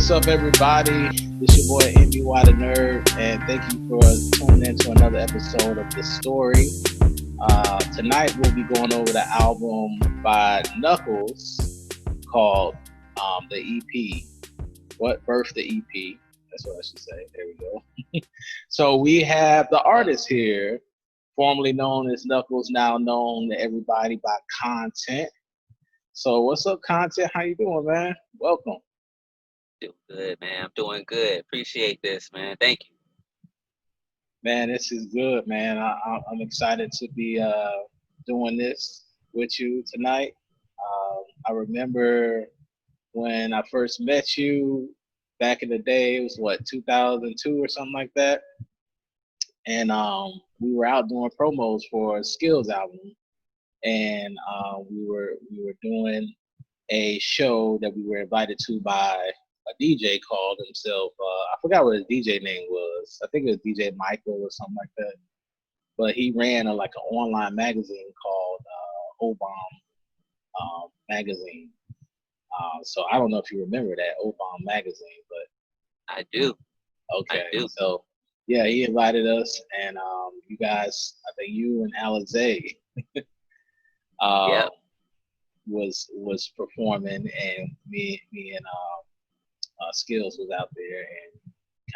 What's up, everybody? This your boy MBY the Nerd, and thank you for tuning in to another episode of The Story. Tonight we'll be going over the album by Knuckles called the EP. What birthed the EP? That's what I should say. There we go. So we have the artist here, formerly known as Knuckles, now known to everybody by Kauntent. So what's up, Kauntent? How you doing, man? Welcome. Doing good, man. I'm doing good. Appreciate this, man. Thank you. Man, this is good, man. I'm excited to be doing this with you tonight. I remember when I first met you back in the day. It was what, 2002 or something like that, and we were out doing promos for a Skills album, and we were doing a show that we were invited to by a DJ called himself. I forgot what his DJ name was. I think it was DJ Michael or something like that. But he ran like an online magazine called Obama magazine. So I don't know if you remember that Obama magazine, but I do. okay. I do. So yeah, he invited us, and you guys, I think you and Alizé Yeah. was performing, and me and Skills was out there and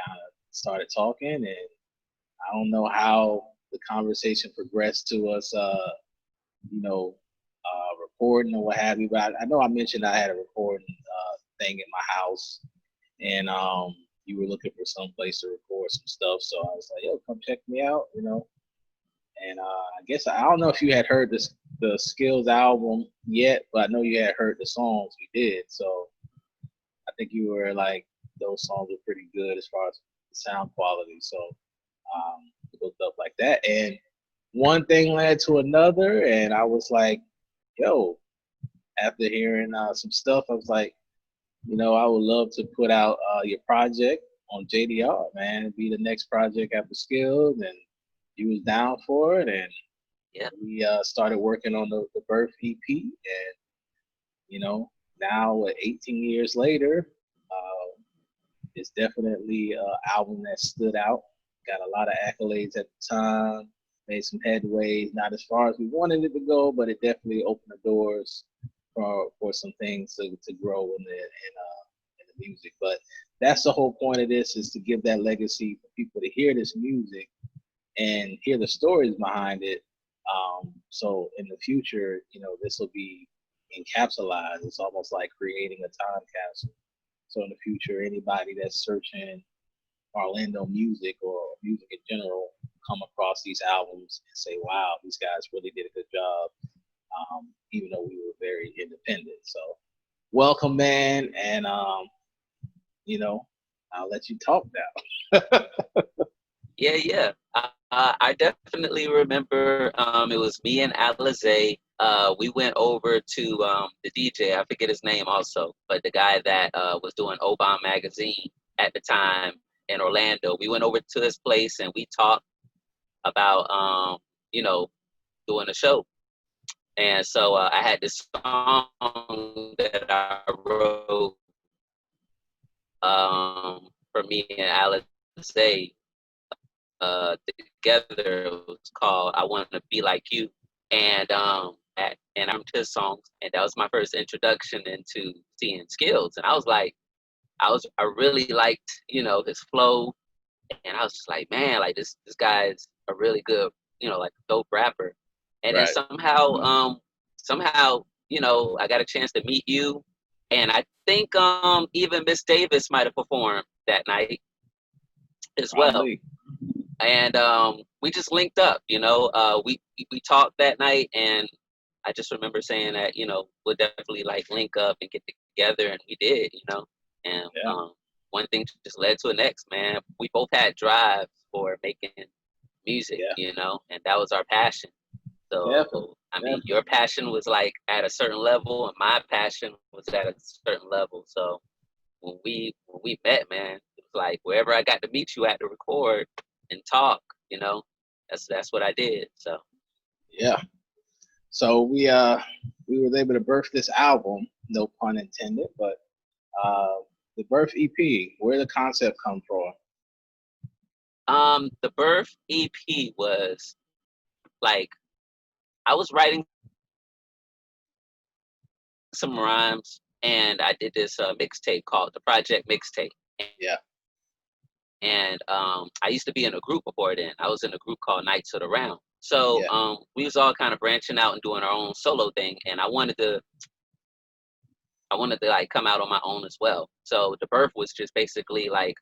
kind of started talking, and I don't know how the conversation progressed to us, recording or what have you. But I know I mentioned I had a recording thing in my house, and you were looking for some place to record some stuff. So I was like, "Yo, come check me out," And I guess I don't know if you had heard the Skills album yet, but I know you had heard the songs we did. So I think you were like, those songs were pretty good as far as the sound quality. So we looked up like that, and one thing led to another, and I was like, yo, after hearing some stuff, I was like, I would love to put out your project on JDR, man. It'd be the next project after Skills, and you was down for it, and Yeah. we started working on the Birth EP, and now 18 years later, it's definitely an album that stood out. Got a lot of accolades at the time. Made some headway, not as far as we wanted it to go, but it definitely opened the doors for some things to grow in the music. But that's the whole point of this, is to give that legacy for people to hear this music and hear the stories behind it. So in the future, this will be encapsulated. It's almost like creating a time capsule. So in the future, anybody that's searching Orlando music or music in general come across these albums and say, wow, these guys really did a good job, even though we were very independent. So welcome, man, and I'll let you talk now. Yeah. I definitely remember it was me and Alizé. We went over to the DJ, I forget his name also, but the guy that was doing Obama magazine at the time in Orlando. We went over to his place and we talked about doing a show. And so I had this song that I wrote for me and Alizé together. It was called "I Want to Be Like You," and I'm his songs, and that was my first introduction into seeing Skills. And I was like, I really liked his flow, and I was just like, man, like this guy is a really good like dope rapper. And then Right. somehow I got a chance to meet you, and I think even Miss Davis might have performed that night as well. Probably. And we just linked up. We talked that night, and I just remember saying that we'll definitely like link up and get together, and we did. And Yeah. one thing just led to the next. Man, we both had drive for making music, Yeah. and that was our passion. Definitely. So I mean, Definitely. your passion was like at a certain level, and my passion was at a certain level. So when we met, man, it was like wherever I got to meet you at to record and talk, that's what I did. So Yeah. So we were able to birth this album, no pun intended, but The Birth EP, where the concept come from? The Birth EP was like I was writing some rhymes, and I did this mixtape called the Project Mixtape. Yeah. And I used to be in a group before then. I was in a group called Knights of the Round. So Yeah. we was all kind of branching out and doing our own solo thing, and I wanted to like come out on my own as well. So the Birth was just basically like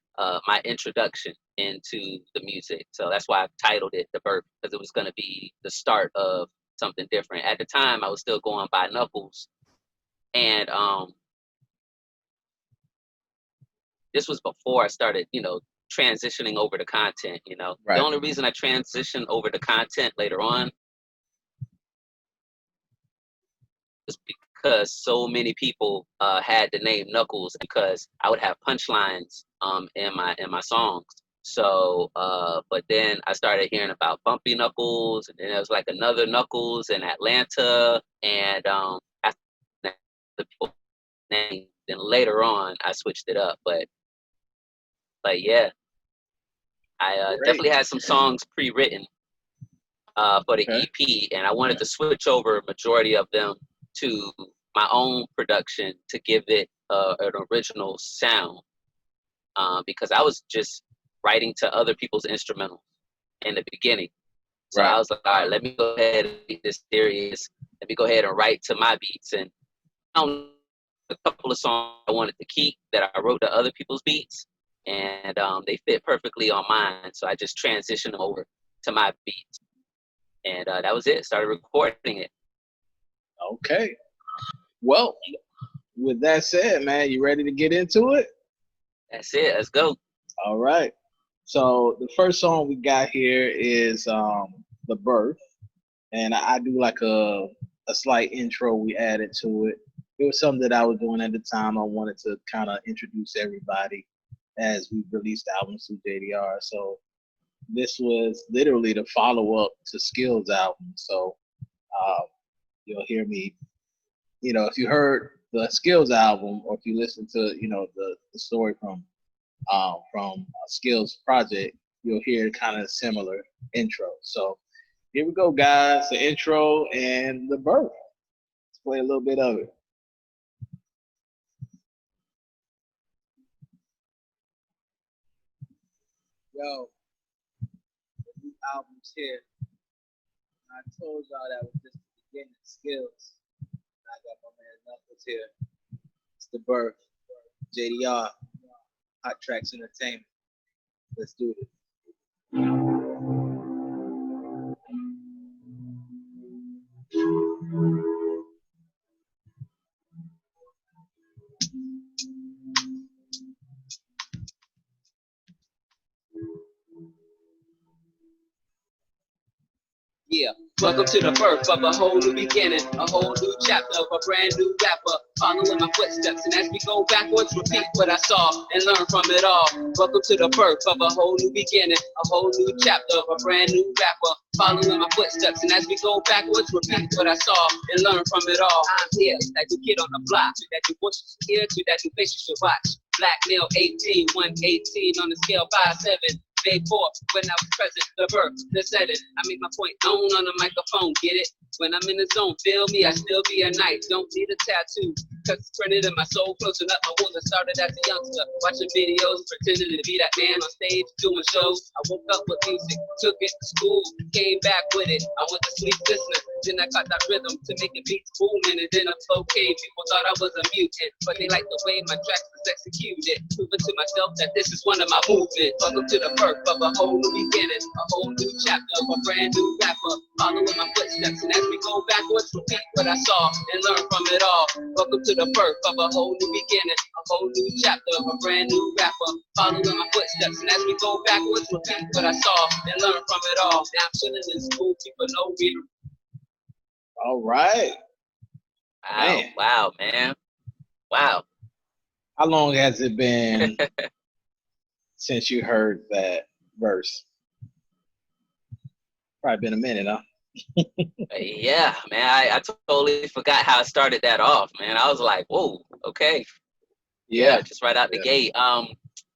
my introduction into the music. So that's why I titled it The Birth, because it was going to be the start of something different. At the time, I was still going by Knuckles, and this was before I started, transitioning over to Kauntent. The Right. only reason I transitioned over to Kauntent later on is because so many people had the name Knuckles, because I would have punchlines in my songs. So, but then I started hearing about Bumpy Knuckles, and then there was like another Knuckles in Atlanta, and after that, the people name. Then later on, I switched it up, but yeah, I Great. definitely had some songs pre-written for the Okay. EP, and I wanted to switch over a majority of them to my own production to give it an original sound, because I was just writing to other people's instrumentals in the beginning. So Right. I was like, all right, let me go ahead and be this serious. Let me go ahead and write to my beats. And I found a couple of songs I wanted to keep that I wrote to other people's beats, and they fit perfectly on mine. So I just transitioned them over to my beats, and that was it. Started recording it. Okay. Well, with that said, man, you ready to get into it? That's it. Let's go. All right. So the first song we got here is The Birth. And I do like a slight intro we added to it. It was something that I was doing at the time. I wanted to kind of introduce everybody as we released albums through JDR. So this was literally the follow up to Skills album. So you'll hear me, if you heard the Skills album, or if you listen to, the story from Skills Project, you'll hear kind of similar intro. So here we go, guys. The intro and The Birth. Let's play a little bit of it. Yo, the new album's here. I told y'all that was just the beginning. Skills. I got my man Knuckles here. It's The Birth. JDR. Hot Tracks Entertainment. Let's do it. Yeah. Welcome to the birth of a whole new beginning, a whole new chapter of a brand new rapper, following my footsteps. And as we go backwards, repeat what I saw and learn from it all. Welcome to the birth of a whole new beginning, a whole new chapter of a brand new rapper, following my footsteps. And as we go backwards, repeat what I saw and learn from it all. I'm here, that new kid on the block, that new voice you should hear, to that new face you should watch. Black male 18, 118 on the scale 5'7". Day 4, when I was present, the birth, the setting. I make my point known on the microphone, get it? When I'm in the zone, feel me, I still be a knight. Don't need a tattoo, cause it's printed in my soul. Closing up my wounds, I started as a youngster, watching videos, pretending to be that man on stage, doing shows. I woke up with music, took it to school, came back with it. I went to sleep listening, then I caught that rhythm to make it beats booming, and then a flow came. People thought I was a mutant, but they liked the way my tracks was executed. Proving to myself that this is one of my movements. Welcome to the birth of a whole new beginning, a whole new chapter of a brand new rapper, following my footsteps. And as we go backwards, repeat what I saw and learn from it all. Welcome to the birth of a whole new beginning, a whole new chapter of a brand new rapper, following my footsteps. And as we go backwards, repeat what I saw and learn from it all. Now I'm chilling in school, people know me. All right. Wow, Man. wow, man. Wow. How long has it been since you heard that verse? Probably been a minute, huh? Yeah, man. I totally forgot how I started that off, man. I was like, whoa, okay. Yeah, Yeah, just right out the yeah. gate.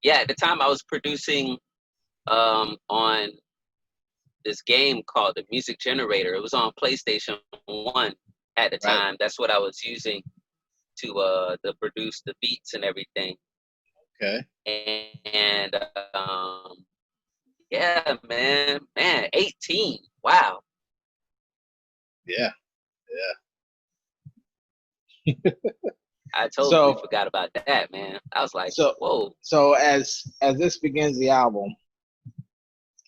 Yeah, at the time I was producing on this game called the Music Generator. It was on PlayStation 1 at the Right. time. That's what I was using to produce the beats and everything. Okay. And yeah, man, 18. Wow. Yeah. I totally So forgot about that, man. I was like, so whoa. so as this begins the album,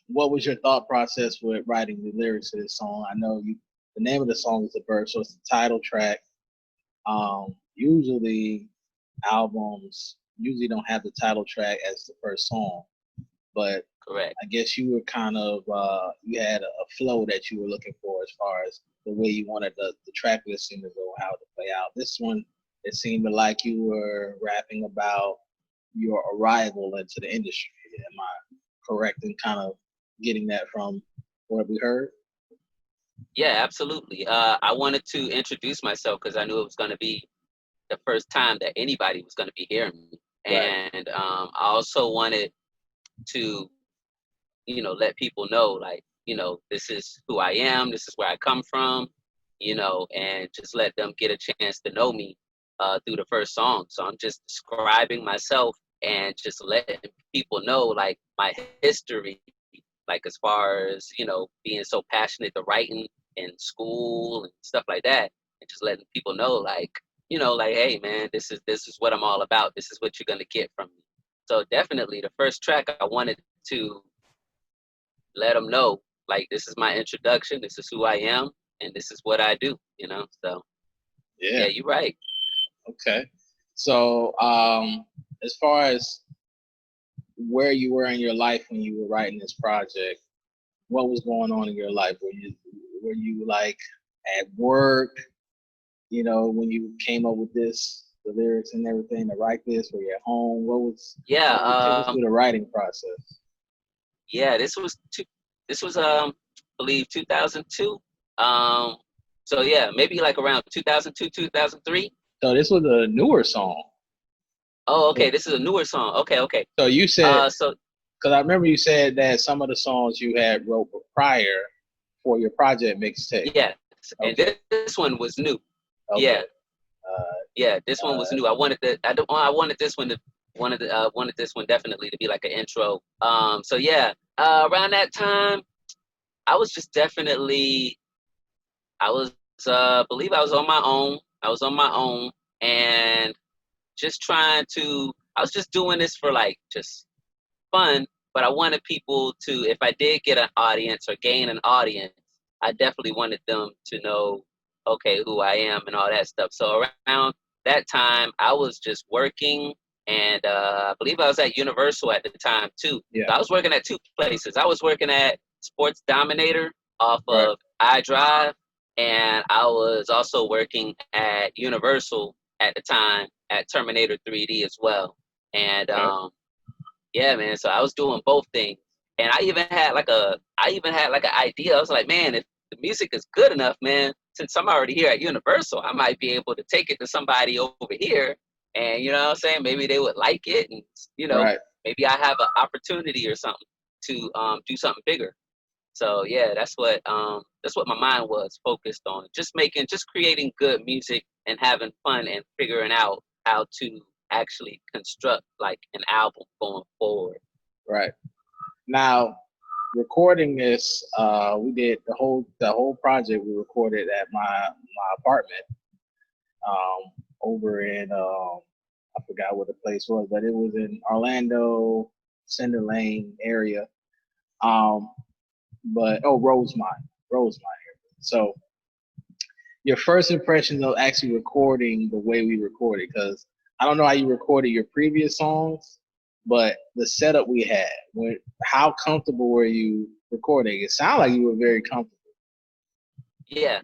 what was your thought process with writing the lyrics to this song? I know you. The name of the song is the verse, so it's the title track. Usually albums usually don't have the title track as the first song, but Correct. I guess you were kind of you had a flow that you were looking for as far as the way you wanted the track listing to go, how to play out. This one, it seemed like you were rapping about your arrival into the industry. Am I correct in kind of getting that from what we heard? Yeah, absolutely. I wanted to introduce myself because I knew it was going to be the first time that anybody was going to be hearing me. Right, And I also wanted to, let people know, like, this is who I am, this is where I come from, and just let them get a chance to know me through the first song. So I'm just describing myself and just letting people know, like, my history, like, as far as, being so passionate to writing in school and stuff like that, and just letting people know, like, like, hey, man, this is what I'm all about. This is what you're gonna get from me. So definitely, the first track I wanted to let them know, like, this is my introduction, this is who I am, and this is what I do. So yeah, yeah, you're right. okay. So as far as where you were in your life when you were writing this project, what was going on in your life? Were you like at work? When you came up with the lyrics and everything to write this, were you at home? Yeah, Take us through the writing process. yeah, this was I believe 2002. um so yeah, maybe like around 2002, 2003. So this was a newer song. Oh, So, okay, this is a newer song. Okay. so you said, So because I remember you said that some of the songs you had wrote prior for your project mixtape. yes, and Okay, this one was new. Yeah, okay, uh, yeah, this one was new. I wanted this one to wanted this one definitely to be like an intro. So yeah, around that time I was just definitely, I was believe I was on my own. I was on my own and just trying to, I was just doing this for like just fun, but I wanted people to, if I did get an audience or gain an audience, I definitely wanted them to know, okay, who I am and all that stuff. So around that time, I was just working, and I believe I was at Universal at the time too. yeah, So I was working at two places. I was working at Sports Dominator off right, of iDrive, and I was also working at Universal at the time at Terminator 3D as well. And okay, yeah, man. So I was doing both things, and I even had like an idea. I was like, man, if the music is good enough, man, since I'm already here at Universal, I might be able to take it to somebody over here, and you know what I'm saying? Maybe they would like it, and right, maybe I have an opportunity or something to do something bigger. So yeah, that's what my mind was focused on. Just creating good music and having fun and figuring out how to actually construct like an album going forward. right. Now, recording this, we did the whole project. We recorded at my apartment over in I forgot what the place was, but it was in Orlando, Cinder Lane area. Um, but Rosemont area. So your first impressions of actually recording the way we recorded, because I don't know how you recorded your previous songs, but the setup we had, how comfortable were you recording? It sounded like you were very comfortable. Yeah,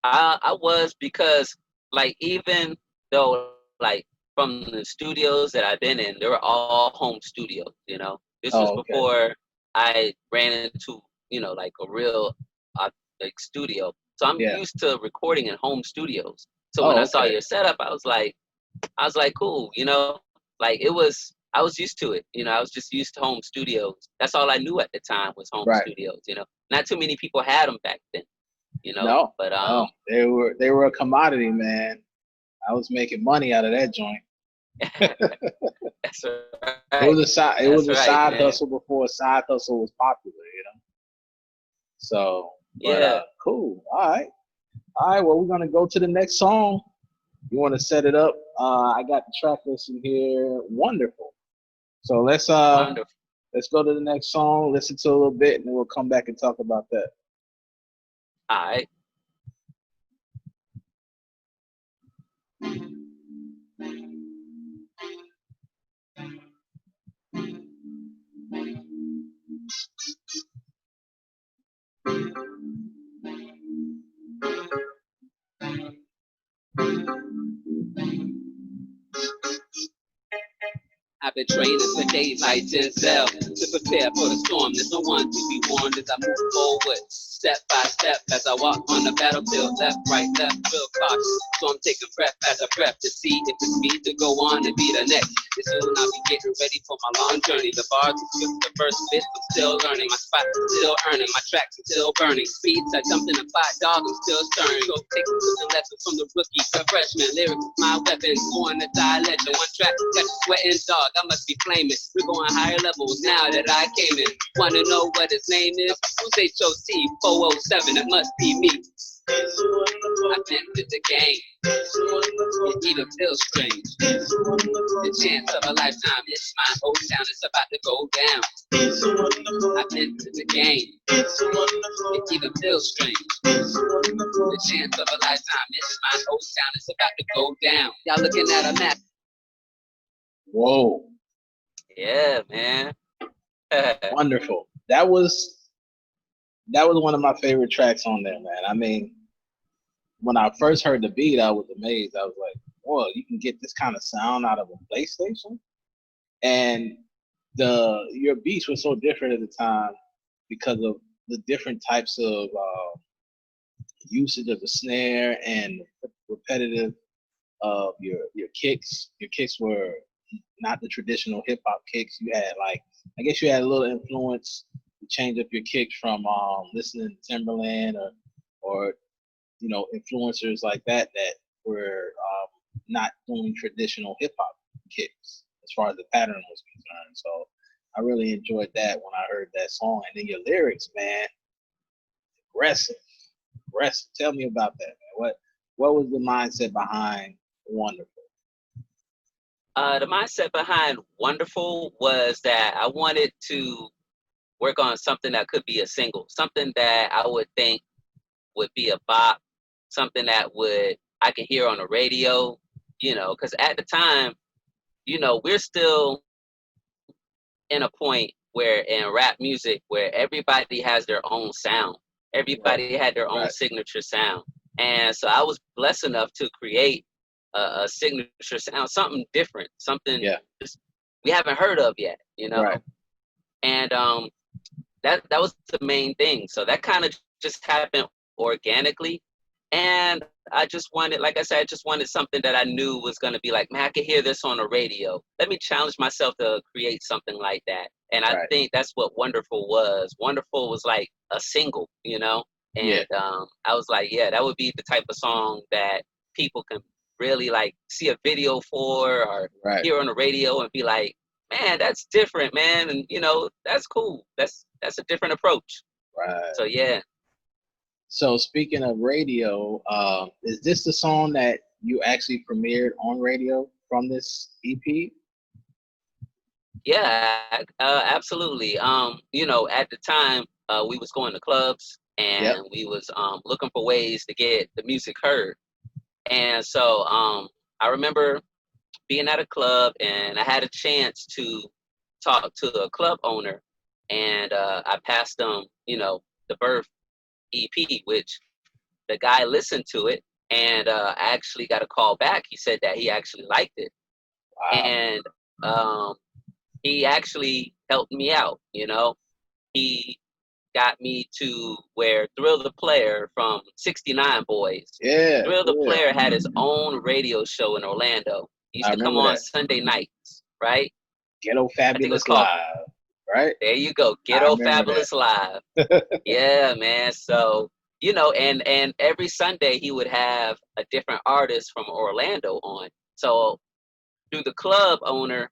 I was, because like, even though, like, from the studios that I've been in, they were all home studios. This was Oh, okay. before I ran into like a real like studio. So I'm Yeah. used to recording in home studios. So when I Oh, saw okay. your setup, I was like, cool. Like I was used to it. You know, I was just used to home studios. That's all I knew at the time was home Right. studios. You know, not too many people had them back then. You know, No, but no, they were a commodity, man. I was making money out of that joint. that's It right. was a side. It was That's a right, side man. hustle before a side hustle was popular. You know. So, but Yeah. cool. All right. All right. Well, we're gonna go to the next song. You want to set it up? I got the track list in here. Wonderful. So Wonderful. let's go to the next song. Listen to a little bit, and then we'll come back and talk about that. All right. I've been training for days like Denzel to prepare for the storm. There's no one to be warned as I move forward, step by step, as I walk on the battlefield. Left, right, left, real cautious. So I'm taking breath after breath to see if it's me to go on and be the next. This soon I'll be getting ready for my long journey. The bars are just the first bit, I'm still learning. My spot still earning, my tracks are still burning. Speeds I jumped in a 5 dog, I'm still stirring. Go taking the lessons from the rookie, the freshman. Lyrics is my weapon, born to die legend. One track, got you sweating, dog. I must be flaming. We're going higher levels now that I came in. Wanna know what his name is? Who's HOT 407? It must be me. I entered the game. It even feels strange. The chance of a lifetime. It's my old town. It's about to go down. I entered the game. It even feels strange. The chance of a lifetime. It's my old town. It's about to go down. Y'all looking at a map. Whoa. Yeah, man. Wonderful. That was one of my favorite tracks on there, man. I mean, when I first heard the beat, I was amazed. I was like, "Whoa, you can get this kind of sound out of a PlayStation?" And your beats were so different at the time because of the different types of usage of the snare and repetitive of your kicks. Your kicks were not the traditional hip hop kicks. You had I guess you had a little influence to change up your kicks from listening to Timberland or influencers like that were not doing traditional hip hop kicks as far as the pattern was concerned. So I really enjoyed that when I heard that song. And then your lyrics, man, aggressive. Tell me about that, man. What was the mindset behind Wonderful? The mindset behind Wonderful was that I wanted to work on something that could be a single, something that I would think would be a bop, something that I could hear on the radio, because at the time, we're still in a point where in rap music where everybody has their own sound. Everybody had their own signature sound. And so I was blessed enough to create a signature sound, something different, something we haven't heard of yet, Right. And that was the main thing. So that kind of just happened organically. And I just wanted, like I said, I just wanted something that I knew was going to be like, man, I could hear this on the radio. Let me challenge myself to create something like that. And I think that's what Wonderful was. Wonderful was like a single, And I was like, yeah, that would be the type of song that people can really like see a video for or hear on the radio and be like, man, that's different, man. And, that's cool. That's a different approach. Right. So, yeah. So speaking of radio, is this the song that you actually premiered on radio from this EP? Yeah, absolutely. At the time, we was going to clubs and we was looking for ways to get the music heard. And so I remember being at a club and I had a chance to talk to a club owner, and I passed them, the Birth EP, which the guy listened to it, and I actually got a call back. He said that he actually liked it. Wow. And he actually helped me out, He got me to where Thrill the Player from 69 Boys. Thrill the Player had his own radio show in Orlando. He used to come on Sunday nights. right? Ghetto I think it was Fabulous called. Live, right? There you go, I Ghetto remember Fabulous Live. that. Yeah, man. So, and every Sunday he would have a different artist from Orlando on. So through the club owner,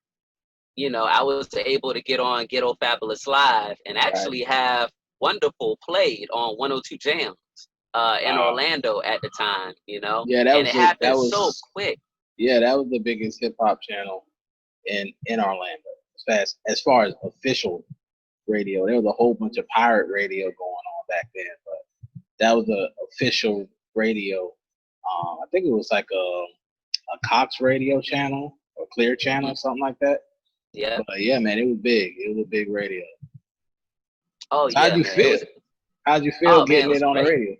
I was able to get on Ghetto Fabulous Live and Right. actually have Wonderful played on 102 Jams in Wow. Orlando at the time, Yeah, that and was it happened so was quick. yeah, that was the biggest hip hop channel in Orlando. As far as official radio, there was a whole bunch of pirate radio going on back then, but that was the official radio. I think it was like a Cox radio channel or Clear Hmm. channel, something like that. Yeah. But yeah, man, it was big. It was a big radio. Oh So how'd yeah, you man. It feel? was. How'd you feel Oh man, it getting was it on the great. radio?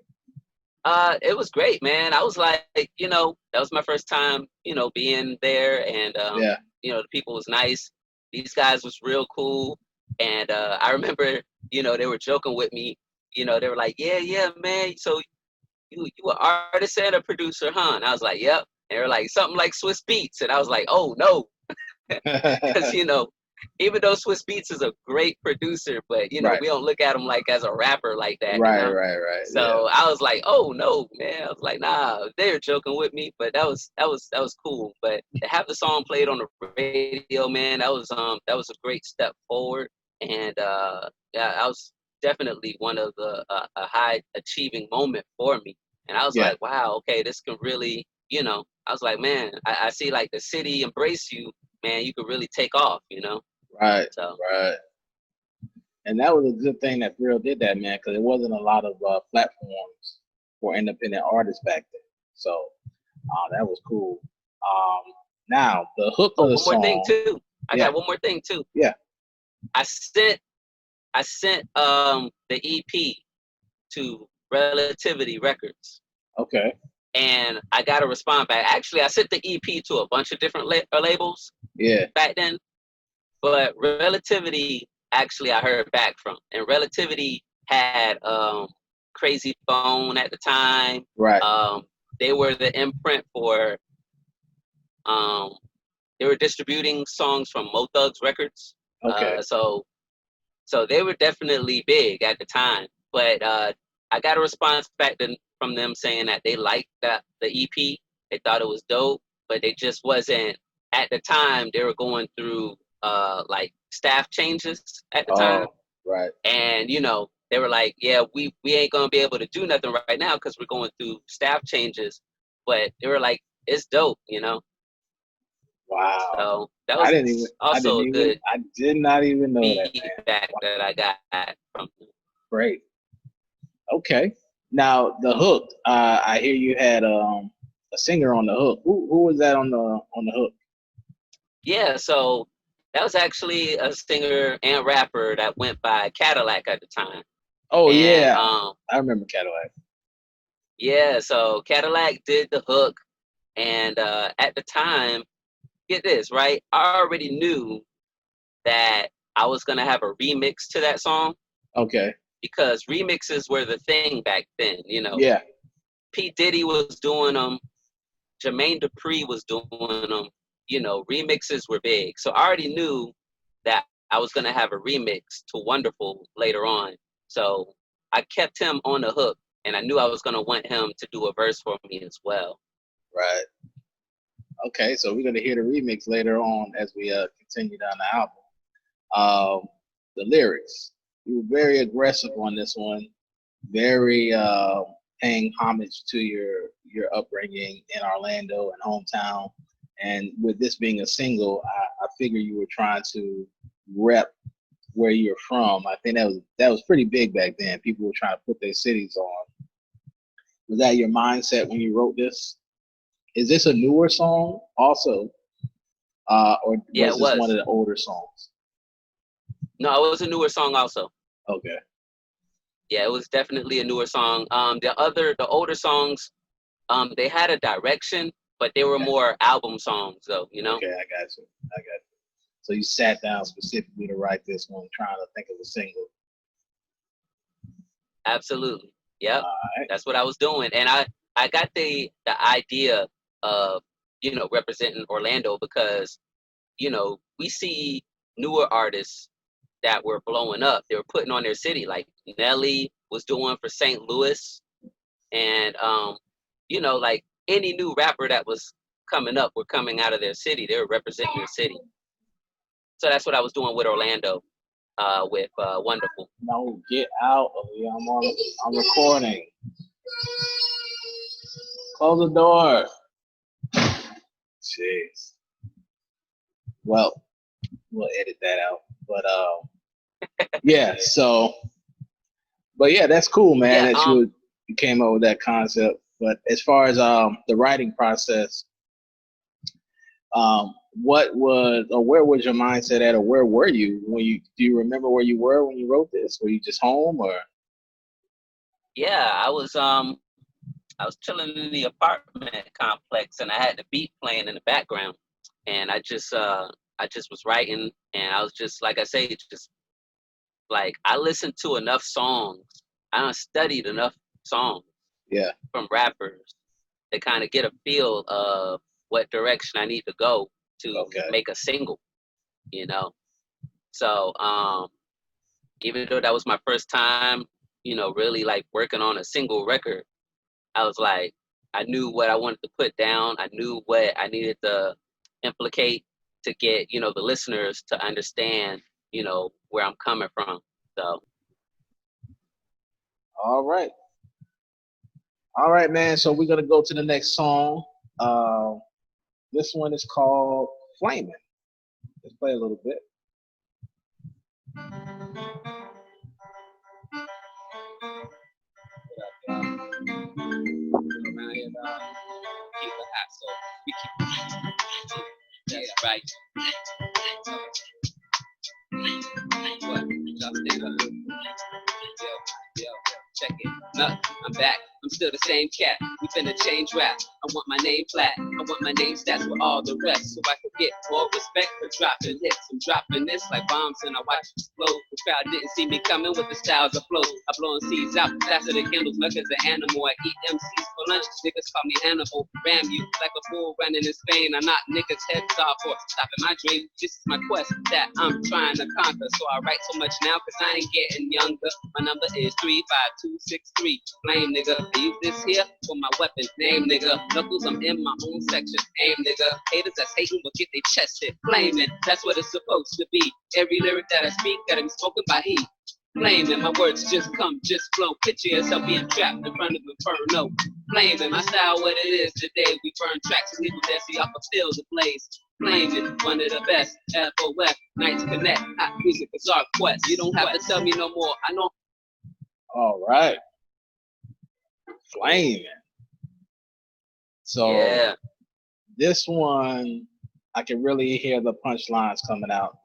It was great, man. I was like, that was my first time, being there, and Yeah. the people was nice. These guys was real cool, and I remember, they were joking with me. They were like, "Yeah, yeah, man. So you an artist and a producer, huh?" And I was like, "Yep." And they were like, "Something like Swiss Beats," and I was like, "Oh no," because even though Swiss Beats is a great producer, but Right. we don't look at him like as a rapper like that, Right. Yeah. So I was like, "Oh no, man!" I was like, "Nah." They were joking with me, but that was cool. But to have the song played on the radio, man, that was a great step forward. And yeah, I was definitely one of a high achieving moment for me. And I was Yeah. like, "Wow, okay, this can really." I was like, "Man, I see like the city embrace you, man. You could really take off." Right. So Right. And that was a good thing that Thrill did that, man, because there wasn't a lot of platforms for independent artists back then. So that was cool. Um, Now the hook oh, of the one more thing song, too. I yeah, got one more thing too. yeah, I sent the EP to Relativity Records, okay, and I got a response back. Actually, I sent the EP to a bunch of different labels yeah, back then, but Relativity actually I heard back from, and Relativity had Crazy Phone at the time. right, They were the imprint for um, they were distributing songs from Mo Thugs Records. okay, So they were definitely big at the time. But I got a response back from them saying that they liked the EP. They thought it was dope, but they just wasn't at the time. They were going through like staff changes at the time, oh, right, and they were like, "Yeah, we ain't gonna be able to do nothing right now because we're going through staff changes." But they were like, "It's dope." wow. So that was also a good I did not even know that, man. feedback Wow, that I got from them. great. Okay. Now the hook, I hear you had a singer on the hook. Who was that on the hook? Yeah, so that was actually a singer and rapper that went by Cadillac at the time. Oh And yeah, I remember Cadillac. yeah, so Cadillac did the hook. And at the time, get this, right? I already knew that I was going to have a remix to that song Okay. because remixes were the thing back then. Yeah. P. Diddy was doing them, Jermaine Dupri was doing them. Remixes were big. So I already knew that I was going to have a remix to Wonderful later on. So I kept him on the hook, and I knew I was going to want him to do a verse for me as well. Right. Okay, so we're gonna hear the remix later on as we continue down the album. The lyrics. You were very aggressive on this one, very paying homage to your upbringing in Orlando and hometown. And with this being a single, I figure you were trying to rep where you're from. I think that was pretty big back then. People were trying to put their cities on. Was that your mindset when you wrote this? Is this a newer song also, or Yeah, was it this one was. of the older songs? No, it was a newer song also. Okay. Yeah, it was definitely a newer song. The older songs, they had a direction, but they were Okay. more album songs, though. Okay, I got you. I got you. So you sat down specifically to write this one, trying to think of a single. Absolutely. Yep. All right. That's what I was doing. And I got the idea of, representing Orlando because we see newer artists that were blowing up. They were putting on their city, like Nelly was doing for St. Louis, and like any new rapper that was coming up were coming out of their city. They were representing their city. So that's what I was doing with Orlando, with Wonderful. No, get out of here. I'm recording. Close the door. Jeez. Well, we'll edit that out. But yeah, but yeah, that's cool, man, Yeah, that you came up with that concept. But as far as the writing process, what was, or where was your mindset at, or where were you do you remember where you were when you wrote this? Were you just home, or? yeah, I was chilling in the apartment complex, and I had the beat playing in the background, and I just was writing, and I was just, like I say, just like, I listened to enough songs, I studied enough songs, Yeah, from rappers to kind of get a feel of what direction I need to go to make a single, So even though that was my first time, really like working on a single record, I was like, I knew what I wanted to put down. I knew what I needed to implicate to get, the listeners to understand, where I'm coming from. So. All right. All right, man. So we're gonna go to the next song. This one is called Flaming. Let's play a little bit. Around here, keep it hot, so we keep it right. What? Y'all stand up. Yo, check it. Look, I'm back. I'm still the same cat. We finna change rap. I want my name flat. I want my name stats with all the rest, so I can get more respect for dropping hits. I'm dropping this like bombs, and I watch it explode. The crowd didn't see me coming with the styles I flow. I'm blowing seeds out faster than candles. Much as an animal, I eat MCs for lunch. Niggas call me Hannibal. Ram you like a bull running in Spain. I knock niggas' heads off for stopping my dream. This is my quest that I'm trying to conquer. So I write so much now, cause I ain't getting younger. My number is 35263. Flame, nigga. I use this here for my weapon. Name, nigga. Knuckles, I'm in my own section. Aim, nigga. Haters that's hating will get their chest hit. Flaming, that's what it's supposed to be. Every lyric that I speak gotta be spoken by heat. Flaming, my words just come, just flow. Picture yourself being trapped in front of inferno. Flaming, my style what it is today. We burn tracks and leave them there, see off a field ablaze. Flaming, one of the best, FOF, Nights Connect, hot music is our quest. You don't have to tell me no more, I know. All right. Flaming. So yeah. This one, I can really hear the punchlines coming out,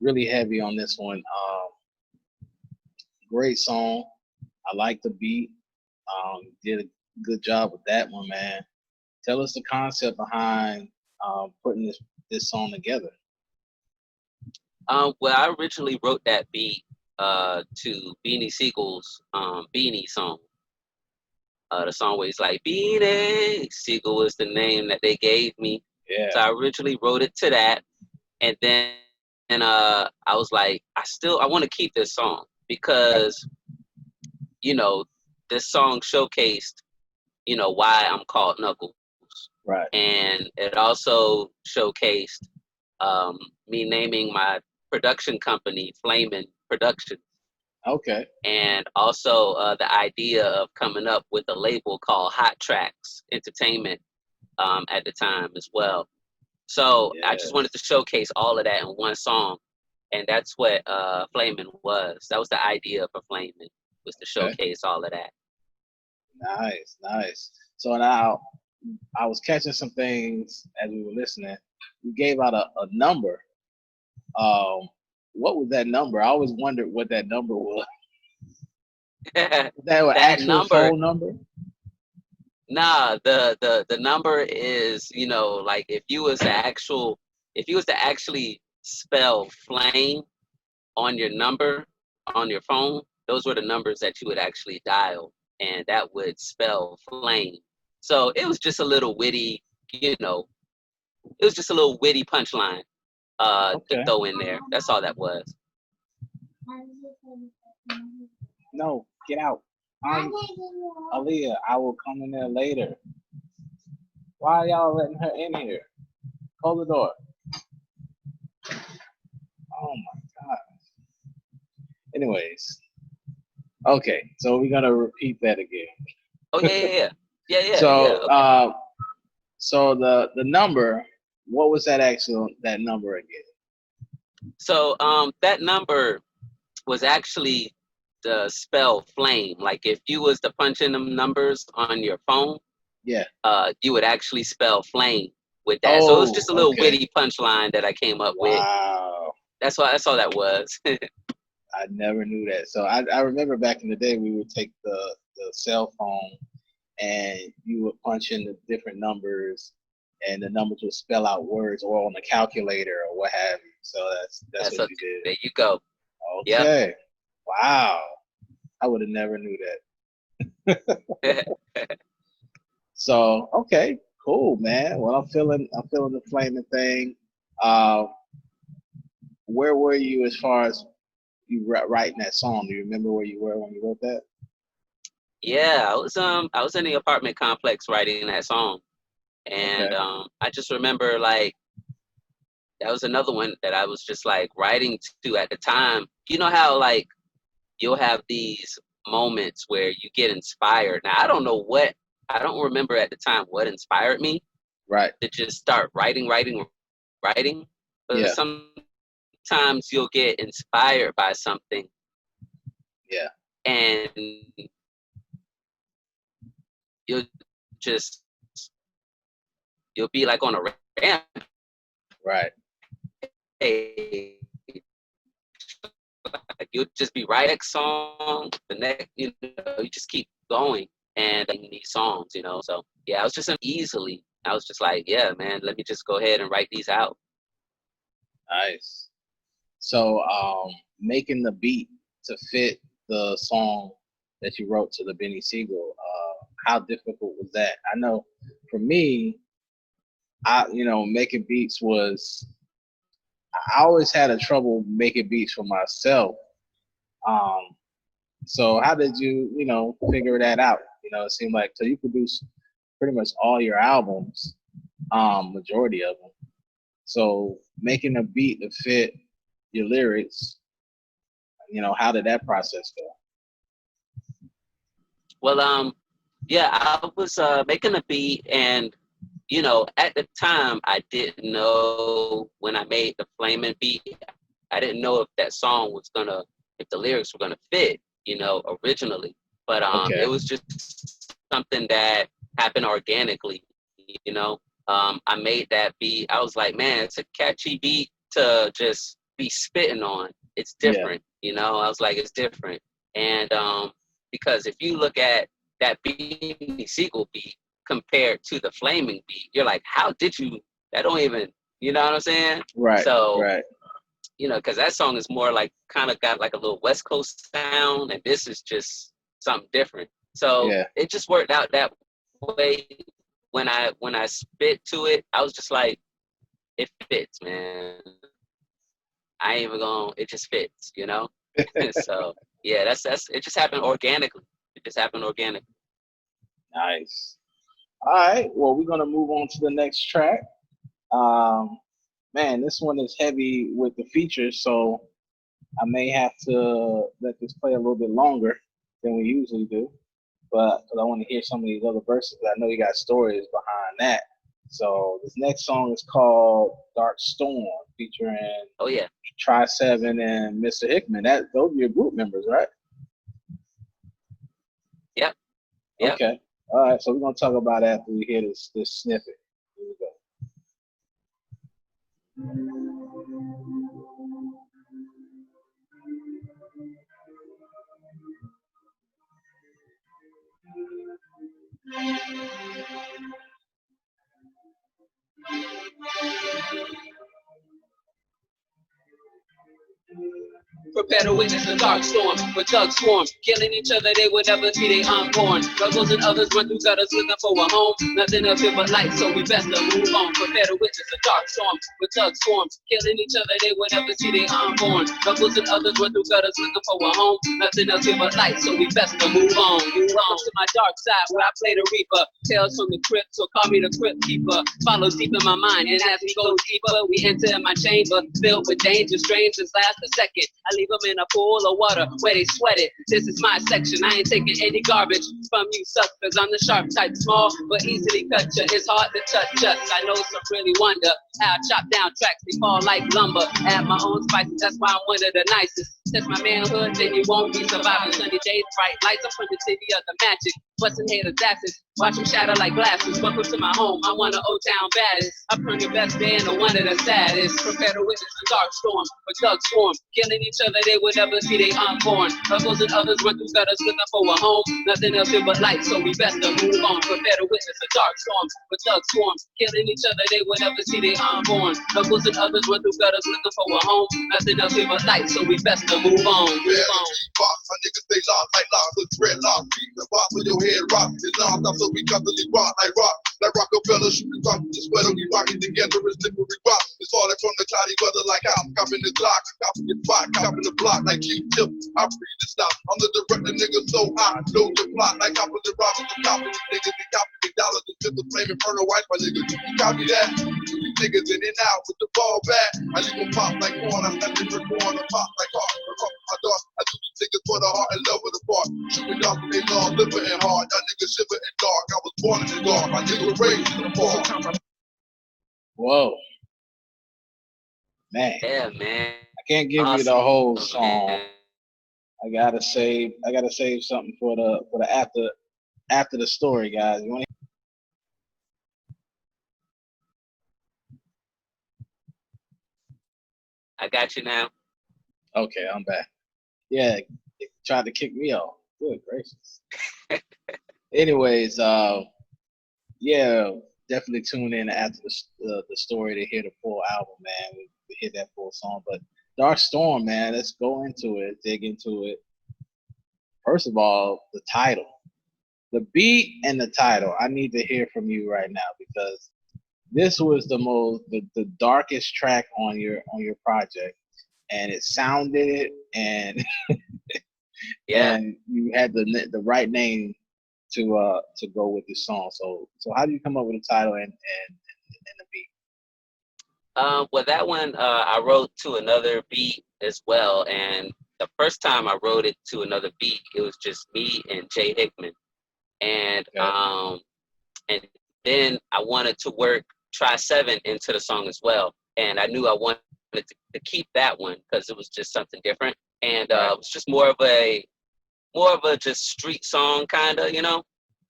really heavy on this one. Great song. I like the beat. Did a good job with that one, man. Tell us the concept behind putting this song together. Well, I originally wrote that beat to Beanie Siegel's Beanie song. The song where he's like, Beanie Siegel was the name that they gave me. Yeah. So I originally wrote it to that. And then I was like, I want to keep this song because, this song showcased, why I'm called Knuckles. Right. And it also showcased me naming my production company Flamin' Productions. Okay. And also the idea of coming up with a label called Hot Tracks Entertainment at the time as well. So yes. I just wanted to showcase all of that in one song. And that's what Flamin' was. That was the idea for Flamin', was to showcase all of that. Nice. So now I was catching some things as we were listening. We gave out a number. What was that number? I always wondered what that number was. That actual number, phone number? Nah, the number is, like if you was to actually spell flame on your number on your phone, those were the numbers that you would actually dial, and that would spell flame. So it was just a little witty, It was just a little witty punchline to Okay. throw in there. That's all that was. No, get out. Aaliyah, I will come in there later. Why are y'all letting her in here? Close the door. Oh my God. Anyways, okay, so we're gonna repeat that again. Oh yeah. So, Okay. so the number, what was that number again? So that number was actually the spell flame. Like if you was to punch in them numbers on your phone, Yeah. you would actually spell flame with that. So it was Oh, just a little okay. witty punchline that I came up with. Wow. That's all that was. I never knew that. So I remember back in the day we would take the cell phone and you would punch in the different numbers and the numbers would spell out words or on the calculator or what have you. So that's what you did. There you go. Okay. Yep. Wow. I would have never knew that. So okay, cool, man. Well, I'm feeling the flaming thing. Uh, where were you as far as you writing that song? Do you remember where you were when you wrote that? Yeah, I was in the apartment complex writing that song, and Okay. I just remember like that was another one that I was just like writing to at the time. You know how like you'll have these moments where you get inspired. Now I don't remember at the time what inspired me Right. to just start writing. But Yeah. sometimes you'll get inspired by something. Yeah. And you'll just you'll be like on a ramp. Right. Like you'll just be writing next song, the next, you just keep going and these songs, So yeah, I was just easily. I was just like, yeah, man, let me just go ahead and write these out. Nice. So, making the beat to fit the song that you wrote to the Benny Siegel, how difficult was that? I know for me, making beats was, I always had a trouble making beats for myself. So how did you, figure that out? It seemed like, so you produce pretty much all your albums, majority of them. So making a beat to fit your lyrics, how did that process go? Well, yeah, I was making a beat, and at the time, I didn't know when I made the Flamin' beat, I didn't know if that song was if the lyrics were gonna fit, originally. But it Okay. was just something that happened organically, you know. I made that beat. I was like, man, it's a catchy beat to just be spitting on. It's Yeah. different, I was like, it's different. And because if you look at that Beanie Siegel beat compared to the Flaming beat, you're like, how did you? That don't even, you know what I'm saying? Right. So, Right. because that song is more like kind of got like a little West Coast sound, and this is just something different. So Yeah. it just worked out that way. When I spit to it, I was just like, it fits, man. I ain't even gonna. It just fits. So yeah, that's it. Just happened organically. It just happened organically. Nice. All right. Well, we're gonna move on to the next track. Um, Man, this one is heavy with the features, so I may have to let this play a little bit longer than we usually do. But because I want to hear some of these other verses, I know you got stories behind that. So this next song is called "Dark Storm," featuring Oh yeah. Try7 and Mr. Hickman. Those are your group members, right? Yep. Okay. All right. So we're gonna talk about after we hear this snippet. Here we go. Prepare to witness a dark storm, where thugs swarm, killing each other, they would never see they unborn. Rebels and others run through gutters looking for a home, nothing else here but light, so we best to move on. Prepare to witness a dark storm, where thugs swarm, killing each other, they would never see they unborn. Rebels and others run through gutters looking for a home, nothing else here but light, so we best to move on. Welcome to my dark side, where I play the reaper, tales from the crypt, so call me the crypt keeper. Follow deep in my mind, and as we go deeper, we enter in my chamber, filled with danger, strangers last a second. I leave them in a pool of water where they sweat it. This is my section. I ain't taking any garbage from you suckers. I'm the sharp type, small but easily cut you. It's hard to touch us. I know some really wonder how I chop down tracks. They fall like lumber. Add my own spices. That's why I'm one of the nicest. Test my manhood, then you won't be surviving. Sunny days, bright lights up from the city of the magic. Busting haters' asses. Watch them shatter like glasses. Welcome to my home. I'm one of O-Town baddest. I from your best day and one of the saddest. Prepare to witness a dark storm. But thugs swarm, killing each other, they would never see they unborn. Rebels and others run through gutters looking for a home. Nothing else here but light, so we best to move on. Prepare to witness a dark storm. But thugs swarm, killing each other, they would never see they unborn. Rebels and others run through gutters looking for a home. Nothing else here but light, so we best to move on. Move on. Box, my niggas stay locked like locks with dreadlocks. Beat the box with your head rock. It's non-stop, so we constantly rock like rock. Like Rockefeller, shooting rock, just sweat we rocking together as slippery rock. It's all from the cloudy weather like I'm copping the Glock, copping the spot, copping the block like Q-tip. I'm free to stop. I'm the director, nigga, so hot. Know the plot like copping the rock, the copping the niggas, they copy the dollars, the fifth, the flame, inferno white, my niggas. You copy that? You niggas in and out with the ball back. I leave them pop like corn, I let them corn, I pop like heart. My dog, I do these niggas for the heart and love of the part. Shooting off when they long, living and hard. Y'all niggas shiver in dark. I was born in the dark. My niggas raised in the fall. Whoa, man. Yeah, man. I can't give you the whole song. I gotta save something for the after the story, guys. You want I got you now. Okay, I'm back. Yeah, it tried to kick me off. Good gracious. Anyways, yeah, definitely tune in after the story to hear the full album, man. We hear that full song. But Dark Storm, man, let's go into it, dig into it. First of all, the title, the beat, and the title. I need to hear from you right now because this was the darkest track on your project, and it sounded it, and Yeah. and you had the right name to go with this song. So how do you come up with the title and the beat? Well, that one I wrote to another beat as well, and the first time I wrote it to another beat, it was just me and Jay Hickman, and and then I wanted to work Try 7 into the song as well, and I knew I wanted to keep that one because it was just something different, and it was just more of a just street song kind of, you know.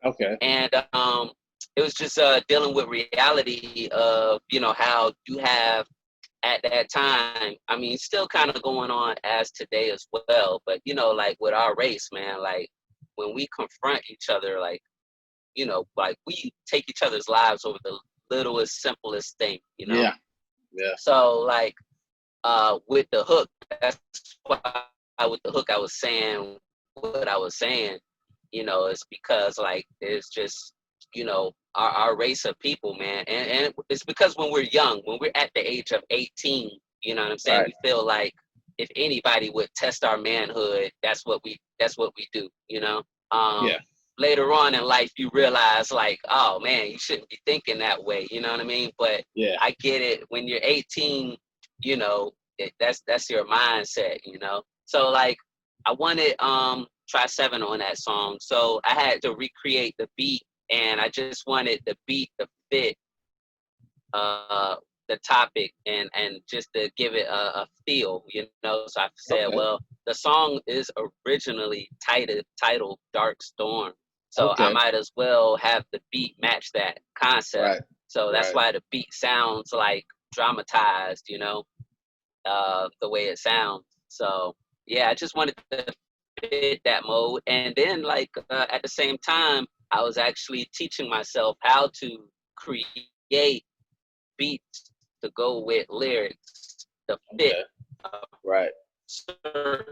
Okay. And it was just dealing with reality of, you know, how you have at that time, I mean, still kind of going on as today as well, but, you know, like with our race, man, like when we confront each other, like, you know, like we take each other's lives over the littlest, simplest thing, you know? Yeah. So like with the hook, that's why with the hook I was saying what I was saying, you know, it's because like it's just, you know, our race of people, man. And it's because when we're young, when we're at the age of 18, you know what I'm saying? Right. We feel like if anybody would test our manhood, that's what we do, you know? Yeah. Later on in life, you realize like, oh man, you shouldn't be thinking that way, you know what I mean? But Yeah. I get it. When you're 18, you know, that's your mindset, you know? So like I wanted Try 7 on that song. So I had to recreate the beat, and I just wanted the beat to fit the topic and just to give it a feel, you know. So I said, well, the song is originally titled Dark Storm. So I might as well have the beat match that concept. Right. So that's why the beat sounds like dramatized, you know, the way it sounds. So yeah, I just wanted to fit that mode. And then like at the same time, I was actually teaching myself how to create beats to go with lyrics to fit. Right. certain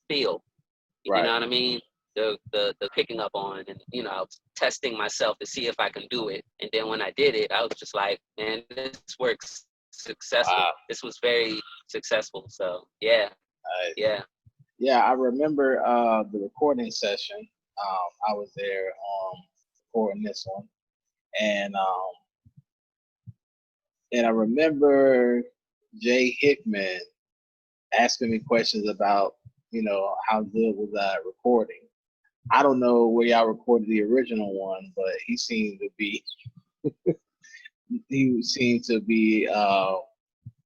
feel. You Right. know what I mean? The picking up on, and you know, I was testing myself to see if I can do it. And then when I did it, I was just like, man, this works successful. Wow. This was very successful. So yeah, yeah. Yeah, I remember the recording session. I was there recording this one, and I remember Jay Hickman asking me questions about, you know, how good was I at recording. I don't know where y'all recorded the original one, but he seemed to be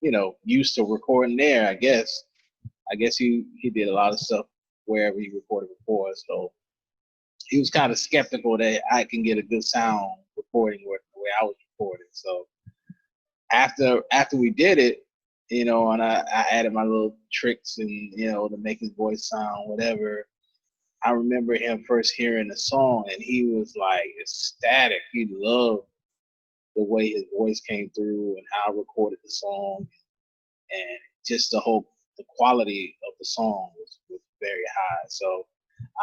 you know, used to recording there. I guess he did a lot of stuff wherever he recorded before, so he was kind of skeptical that I can get a good sound recording the way I was recording. So after we did it, you know, and I added my little tricks and, you know, to make his voice sound whatever. I remember him first hearing the song and he was like ecstatic. He loved the way his voice came through and how I recorded the song, and just the quality of the song was very high. So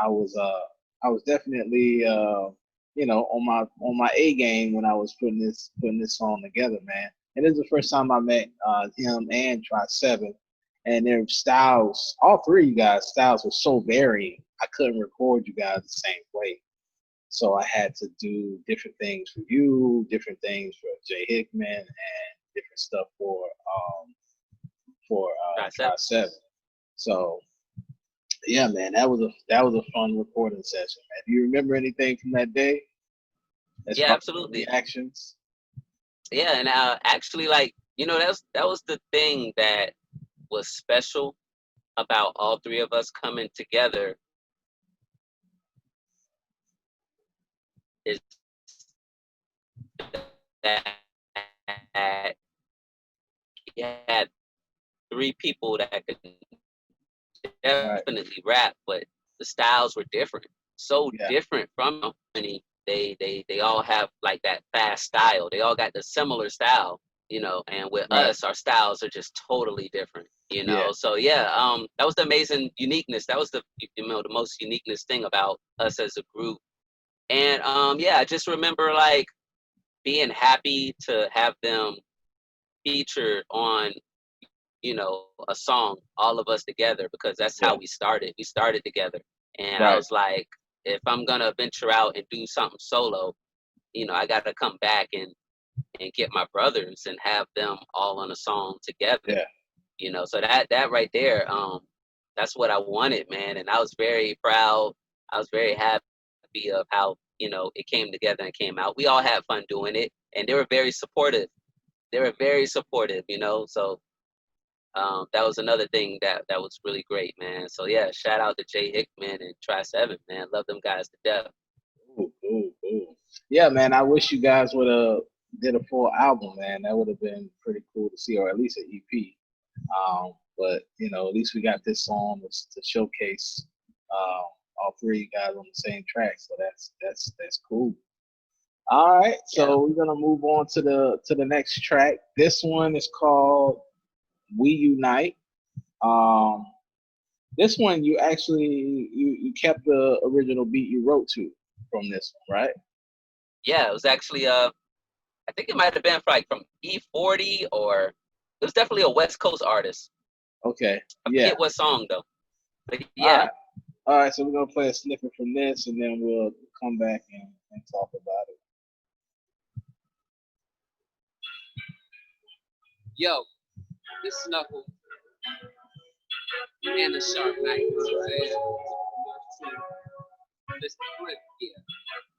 I was definitely you know, on my A game when I was putting this song together, man. And this is the first time I met him and Try7, and their styles, all three of you guys' styles were so varying. I couldn't record you guys the same way. So I had to do different things for you, different things for Jay Hickman, and different stuff for Try7. So yeah, man, that was a fun recording session, man. Do you remember anything from that day? Yeah, absolutely. Reactions. Yeah, and actually, like, you know, that was the thing that was special about all three of us coming together, is that you had three people that could definitely rap, but the styles were different, so different from company. They all have like that fast style. They all got the similar style, you know, and with us, our styles are just totally different, you know. So yeah, that was the amazing uniqueness. That was the, you know, the most uniqueness thing about us as a group. And yeah, I just remember like being happy to have them featured on, you know, a song, all of us together, because that's how we started. We started together. And I was like, if I'm gonna venture out and do something solo, you know, I gotta come back and get my brothers and have them all on a song together. Yeah. You know, so that right there, that's what I wanted, man. And I was very proud. I was very happy of how, you know, it came together and came out. We all had fun doing it, and they were very supportive. They were very supportive, you know. So that was another thing that was really great, man. So yeah, shout out to Jay Hickman and Try7, man. Love them guys to death. Ooh. Yeah, man. I wish you guys would have did a full album, man. That would have been pretty cool to see, or at least an EP. But you know, at least we got this song to showcase all three of you guys on the same track. So that's cool. All right, so we're gonna move on to the next track. This one is called We Unite. This one you actually you kept the original beat you wrote to from this one, right? Yeah, it was actually I think it might have been from E40, or it was definitely a West Coast artist. Okay. I forget what song though. But yeah. All right, so we're gonna play a snippet from this, and then we'll come back and talk about it. Yo, this Snuffle and the Shark Knight. This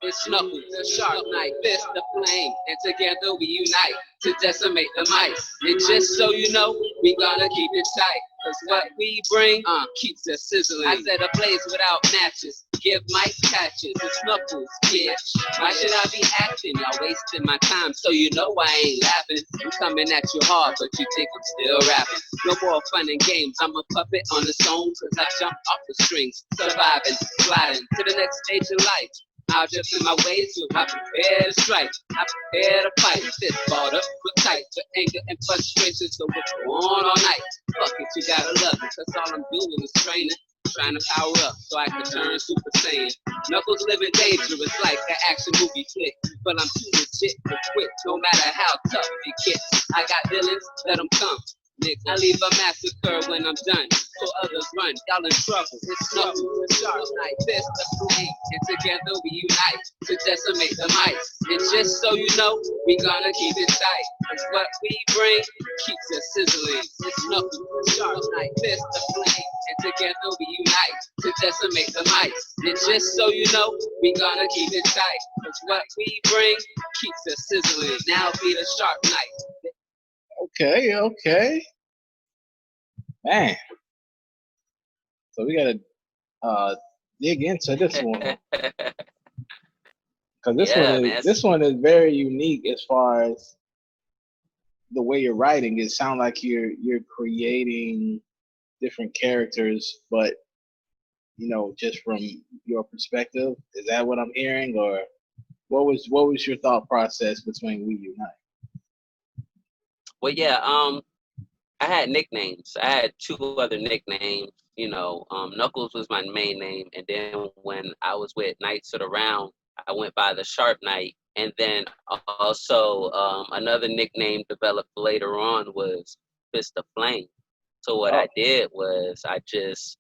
It's Snuffle, the Shark Knight, fist the flame, and together we unite to decimate the mice. And just so you know, we gonna keep it tight, cause what we bring keeps us sizzling. I said a blaze without matches, give mice catches and snuffles, bitch. Why should I be acting? Y'all wasting my time, so you know I ain't laughing. I'm coming at you hard, but you think I'm still rapping. No more fun and games, I'm a puppet on the song, cause I jump off the strings, surviving, sliding to the next stage in life. I'll just in my way to I prepare to strike, I prepare to fight. Fist balled up, put tight, the anger and frustration, so it's on all night. Fuck it, you gotta love it, cause all I'm doing is training. Trying to power up so I can turn Super Saiyan. Knuckles living dangerous like an action movie flick. But I'm too legit to quit, no matter how tough it gets. I got villains, let them come. I leave a massacre when I'm done, so others run. Y'all in trouble. It's Knuckles, the sharp knife, fist the flame, and together we unite to decimate the mice. And just so you know, we gonna keep it tight. Cause what we bring keeps us sizzling. It's Knuckles, the sharp knife, fist the flame, and together we unite to decimate the mice. And just so you know, we gonna keep it tight. Cause what we bring keeps us sizzling. Now be the sharp knife. Okay. Man. So we gotta dig into this one. Cause this one is very unique as far as the way you're writing. It sounds like you're creating different characters, but just from your perspective. Is that what I'm hearing, or what was your thought process between We Unite? Well, yeah, I had nicknames. I had two other nicknames. Knuckles was my main name, and then when I was with Knights of the Round, I went by the Sharp Knight, and then also another nickname developed later on was Fist of Flame. So what I did was I just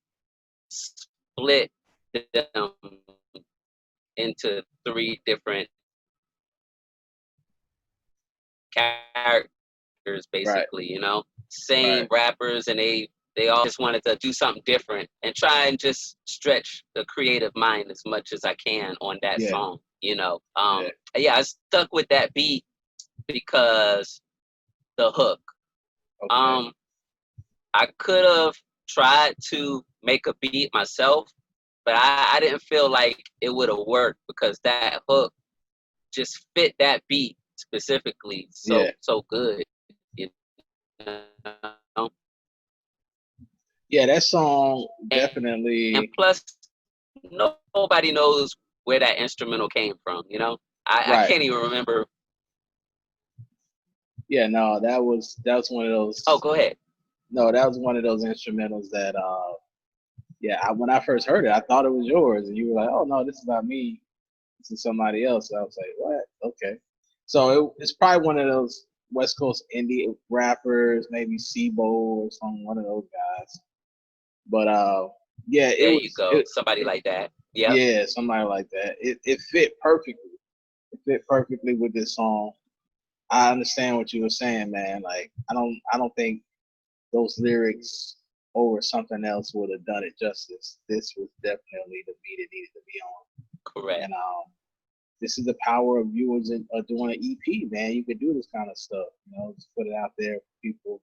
split them into three different characters, basically, same rappers, and they all just wanted to do something different and try and just stretch the creative mind as much as I can on that song, I stuck with that beat because the hook. I could have tried to make a beat myself, but I didn't feel like it would have worked because that hook just fit that beat specifically so good. Yeah, that song definitely. And plus, nobody knows where that instrumental came from. I can't even remember. Yeah, no, that was one of those. Oh, go ahead. No, that was one of those instrumentals that, when I first heard it, I thought it was yours, and you were like, "Oh no, this is not me. This is somebody else." So I was like, "What? Okay." So it's probably one of those West Coast indie rappers, maybe Sibo or one of those guys. But you go. Somebody like that. Yeah. Yeah, somebody like that. It fit perfectly. It fit perfectly with this song. I understand what you were saying, man. Like I don't think those lyrics over something else would have done it justice. This was definitely the beat it needed to be on. Correct. And this is the power of you doing an EP, man. You could do this kind of stuff, just put it out there for people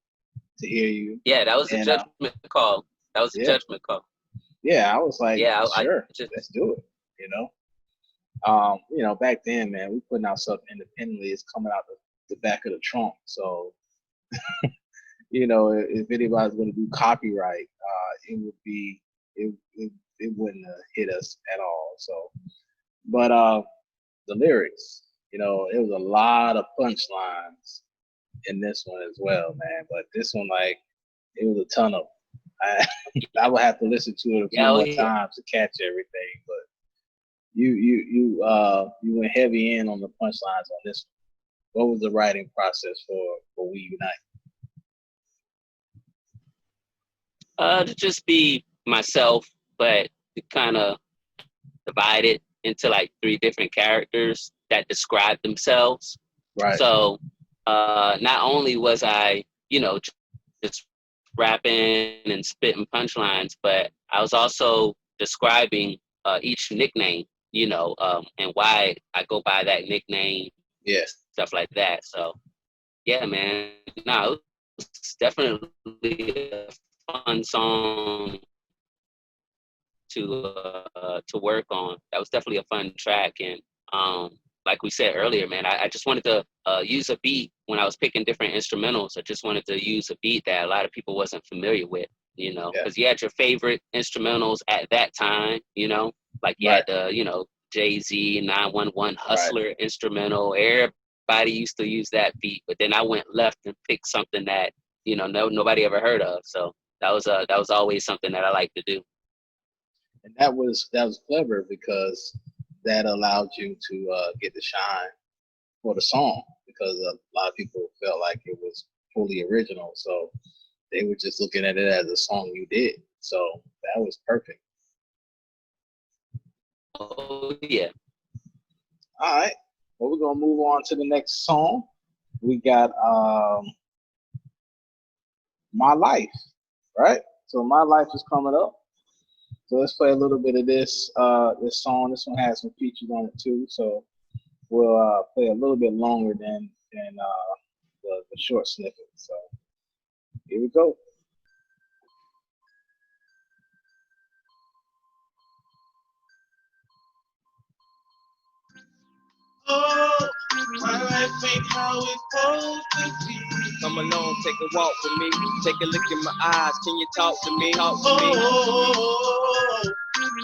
to hear you. Yeah, that was a judgment call. That was a judgment call. Yeah, I was like, sure, let's do it. Back then, man, we putting out stuff independently. It's coming out the back of the trunk. So, if anybody's going to do copyright, it wouldn't have hit us at all. So, but the lyrics, it was a lot of punchlines in this one as well, man. But this one, it was a ton of them. I would have to listen to it a few more times to catch everything. But you went heavy in on the punchlines on this one. What was the writing process for We Unite? To just be myself, but to kind of divide it into three different characters that describe themselves. Right. So not only was I, just rapping and spitting punchlines, but I was also describing each nickname, and why I go by that nickname. Yes. Stuff like that. So, yeah, man. No, it was definitely a fun song to work on. That was definitely a fun track, and like we said earlier, man, I just wanted to use a beat when I was picking different instrumentals. I just wanted to use a beat that a lot of people wasn't familiar with, because you had your favorite instrumentals at that time, like you had the, Jay-Z, 911 Hustler instrumental. Everybody used to use that beat, but then I went left and picked something that, you know, nobody ever heard of. So that was always something that I like to do. And that was clever because that allowed you to get the shine for the song, because a lot of people felt like it was fully original. So they were just looking at it as a song you did. So that was perfect. Oh yeah. All right. Well, we're gonna move on to the next song. We got My Life, right? So My Life is coming up. So let's play a little bit of this this song. This one has some features on it too. So we'll play a little bit longer than the short snippet. So here we go. Oh, my life ain't how it's supposed to be. Come along, take a walk with me. Take a look in my eyes. Can you talk to me? Talk to me. Oh,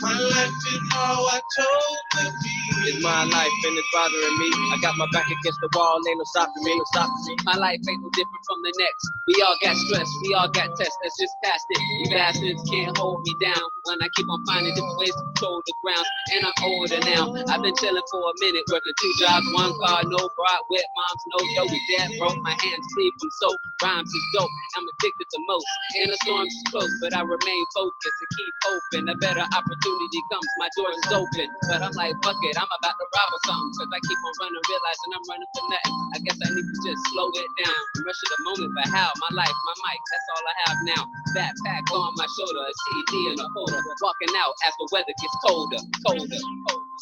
my life is how I chose to be. It's my life and it's bothering me. I got my back against the wall, ain't no stopping me, no stopping me. My life ain't no different from the next. We all got stress, we all got tests. Let's just past it. You bastards can't hold me down when I keep on finding different ways to control the grounds. And I'm older now. I've been chilling for a minute, working 2 jobs, 1 car, no bra, wet moms, no dough. Dad broke, my hands bleed from soap. Rhymes is dope. I'm addicted to most. And the storms is close, but I remain focused and keep hoping. A better opportunity comes, my door is open. But I'm like, fuck it, I'm about to rob or something. Cause I keep on running, realizing I'm running for nothing. I guess I need to just slow it down. Rush of the moment, but how? My life, my mic, that's all I have now. Backpack on my shoulder, a CD in a holder. Walking out as the weather gets colder, colder.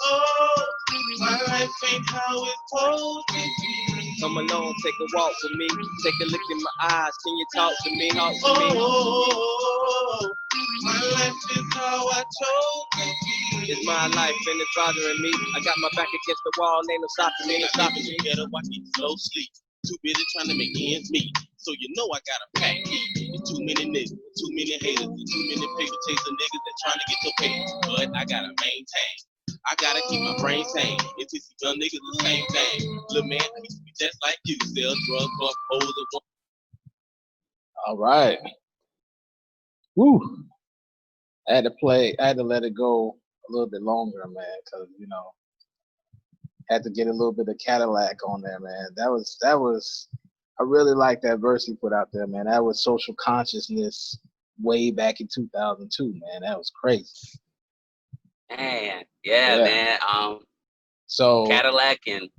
Oh, my life ain't how it's supposed to be. Come along, take a walk with me. Take a look in my eyes. Can you talk to me? Talk to me. Oh, my life is how I chose to be. It's my life and it's bothering me. I got my back against the wall, ain't no stopping me, no stopping me. Better watch me slow sleep. Too busy trying to make ends meet. So you know I gotta pack heat. There's too many niggas, too many haters, and too many paper chaser niggas that trying to get your pay. But I gotta maintain. I gotta keep my brain sane. It's just young niggas the same thing. Little man, I used to be just like you. Sell drugs, fuck hoes, and All right. Woo. I had to let it go a little bit longer, man, because had to get a little bit of Cadillac on there, man. That was I really like that verse he put out there, man. That was social consciousness way back in 2002, man. That was crazy. Man, yeah. Man. So Cadillac and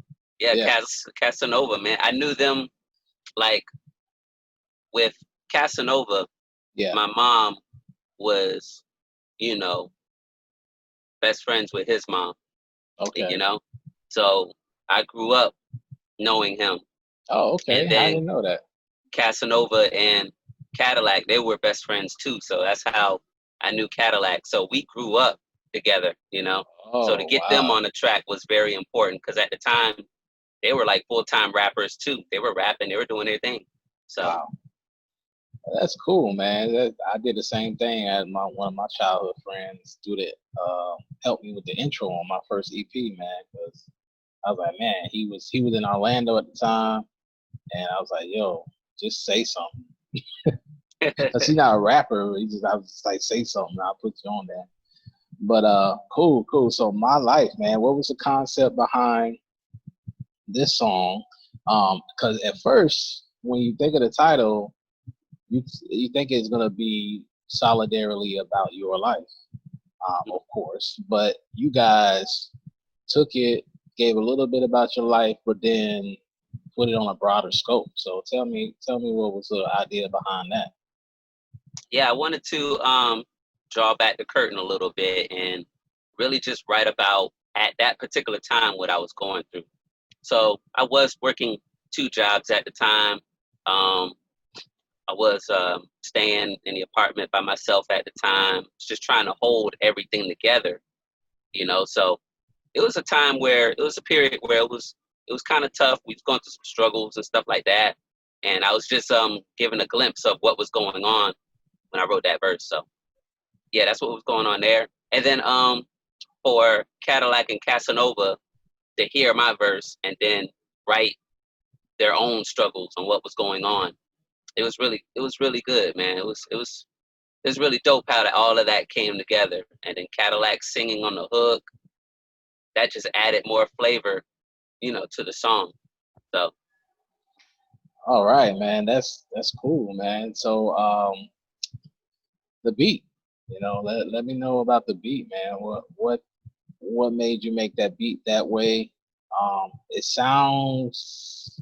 Casanova, man. I knew them like with Casanova. Yeah. My mom was, best friends with his mom. Okay. So I grew up knowing him. Oh, okay. And then I didn't know that. Casanova and Cadillac, they were best friends too. So that's how I knew Cadillac. So we grew up together, Oh, so to get them on the track was very important because at the time they were like full-time rappers too. They were rapping, they were doing their thing. So wow. That's cool, man. I did the same thing. I had one of my childhood friends do that, help me with the intro on my first EP, man. Because I was like, man, he was in Orlando at the time, and I was like, yo, just say something. Cause he's not a rapper. I was just like, say something. I'll put you on there. But cool. So My Life, man. What was the concept behind this song? Because at first, when you think of the title, you think it's gonna be solidarily about your life, of course. But you guys took it, gave a little bit about your life, but then put it on a broader scope. So tell me what was the idea behind that? Yeah, I wanted to draw back the curtain a little bit and really just write about at that particular time what I was going through. So I was working 2 jobs at the time. I was staying in the apartment by myself at the time, just trying to hold everything together, So it was a time where it was a period where it was kind of tough. We was going through some struggles and stuff like that, and I was just giving a glimpse of what was going on when I wrote that verse. So yeah, that's what was going on there. And then for Cadillac and Casanova to hear my verse and then write their own struggles on what was going on. It was really good, man. It was really dope how all of that came together. And then Cadillac singing on the hook, that just added more flavor, to the song. So. All right, man. That's cool, man. So the beat, let me know about the beat, man. What made you make that beat that way? It sounds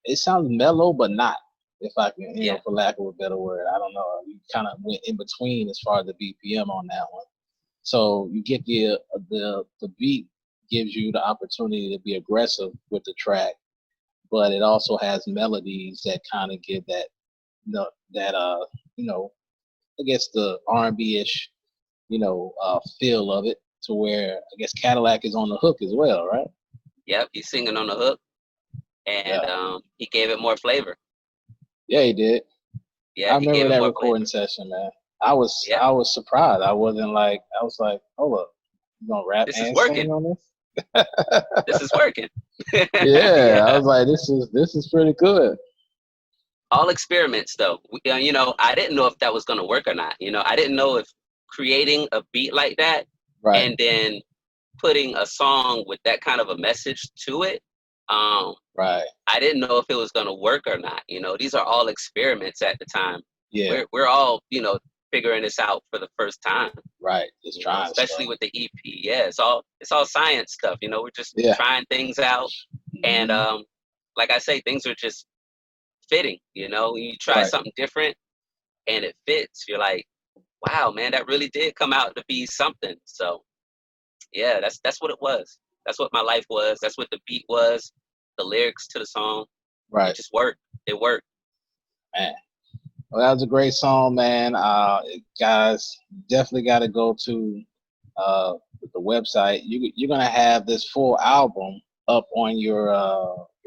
mellow, but not. If I can, for lack of a better word, I don't know. You kind of went in between as far as the BPM on that one. So you get the beat gives you the opportunity to be aggressive with the track, but it also has melodies that kind of give that, I guess the R&B-ish, feel of it, to where I guess Cadillac is on the hook as well, right? Yep, he's singing on the hook, and he gave it more flavor. Yeah, he did. Yeah, I remember that recording session, man. I was surprised. I was like, hold up, you gonna rap this and is working. sing on this? This is working. Yeah, I was like, this is pretty good. All experiments, though. I didn't know if that was gonna work or not. I didn't know if creating a beat like that, right, and then putting a song with that kind of a message to it. Right. I didn't know if it was gonna work or not. These are all experiments at the time. Yeah. We're all, figuring this out for the first time. Right. Just trying. Especially with the EP. Yeah, it's all science stuff. We're just trying things out. Mm-hmm. And like I say, things are just fitting. You try something different and it fits. You're like, wow, man, that really did come out to be something. So yeah, that's what it was. That's what my life was. That's what the beat was. The lyrics to the song. Right. It just worked. It worked. Man. Well, that was a great song, man. Guys, definitely got to go to the website. You're gonna have this full album up on your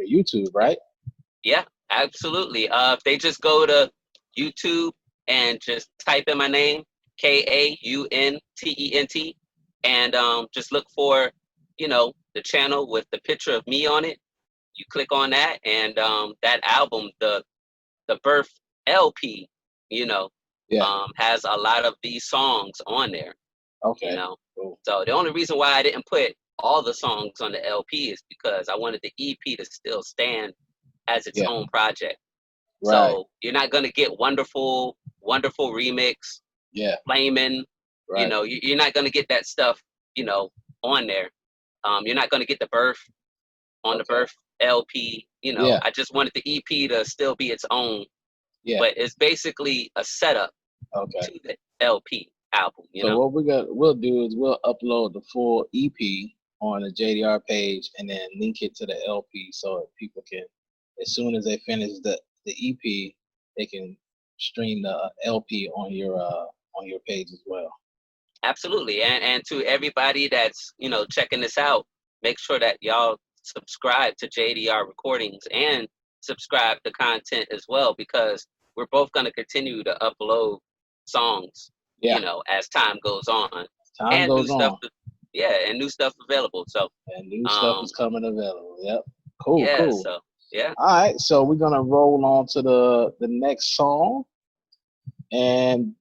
YouTube, right? Yeah, absolutely. If they just go to YouTube and just type in my name, Kauntent, and just look for, the channel with the picture of me on it. You click on that, and that album, the Birth LP, has a lot of these songs on there. Okay. Cool. So the only reason why I didn't put all the songs on the LP is because I wanted the EP to still stand as its own project. Right. So you're not gonna get Wonderful Remix, Flamin', right. You're not gonna get that stuff, on there. You're not gonna get the Birth on the Birth LP. I just wanted the EP to still be its own. Yeah. But it's basically a setup to the LP album. So what we'll do is we'll upload the full EP on the JDR page and then link it to the LP so people can, as soon as they finish the EP, they can stream the LP on your page as well. Absolutely. And to everybody that's, checking this out, make sure that y'all subscribe to JDR Recordings and subscribe to Kauntent as well, because we're both going to continue to upload songs, as time goes on. And new stuff available. So and new stuff is coming available. Yep. Cool. So yeah. All right. So we're gonna roll on to the next song. And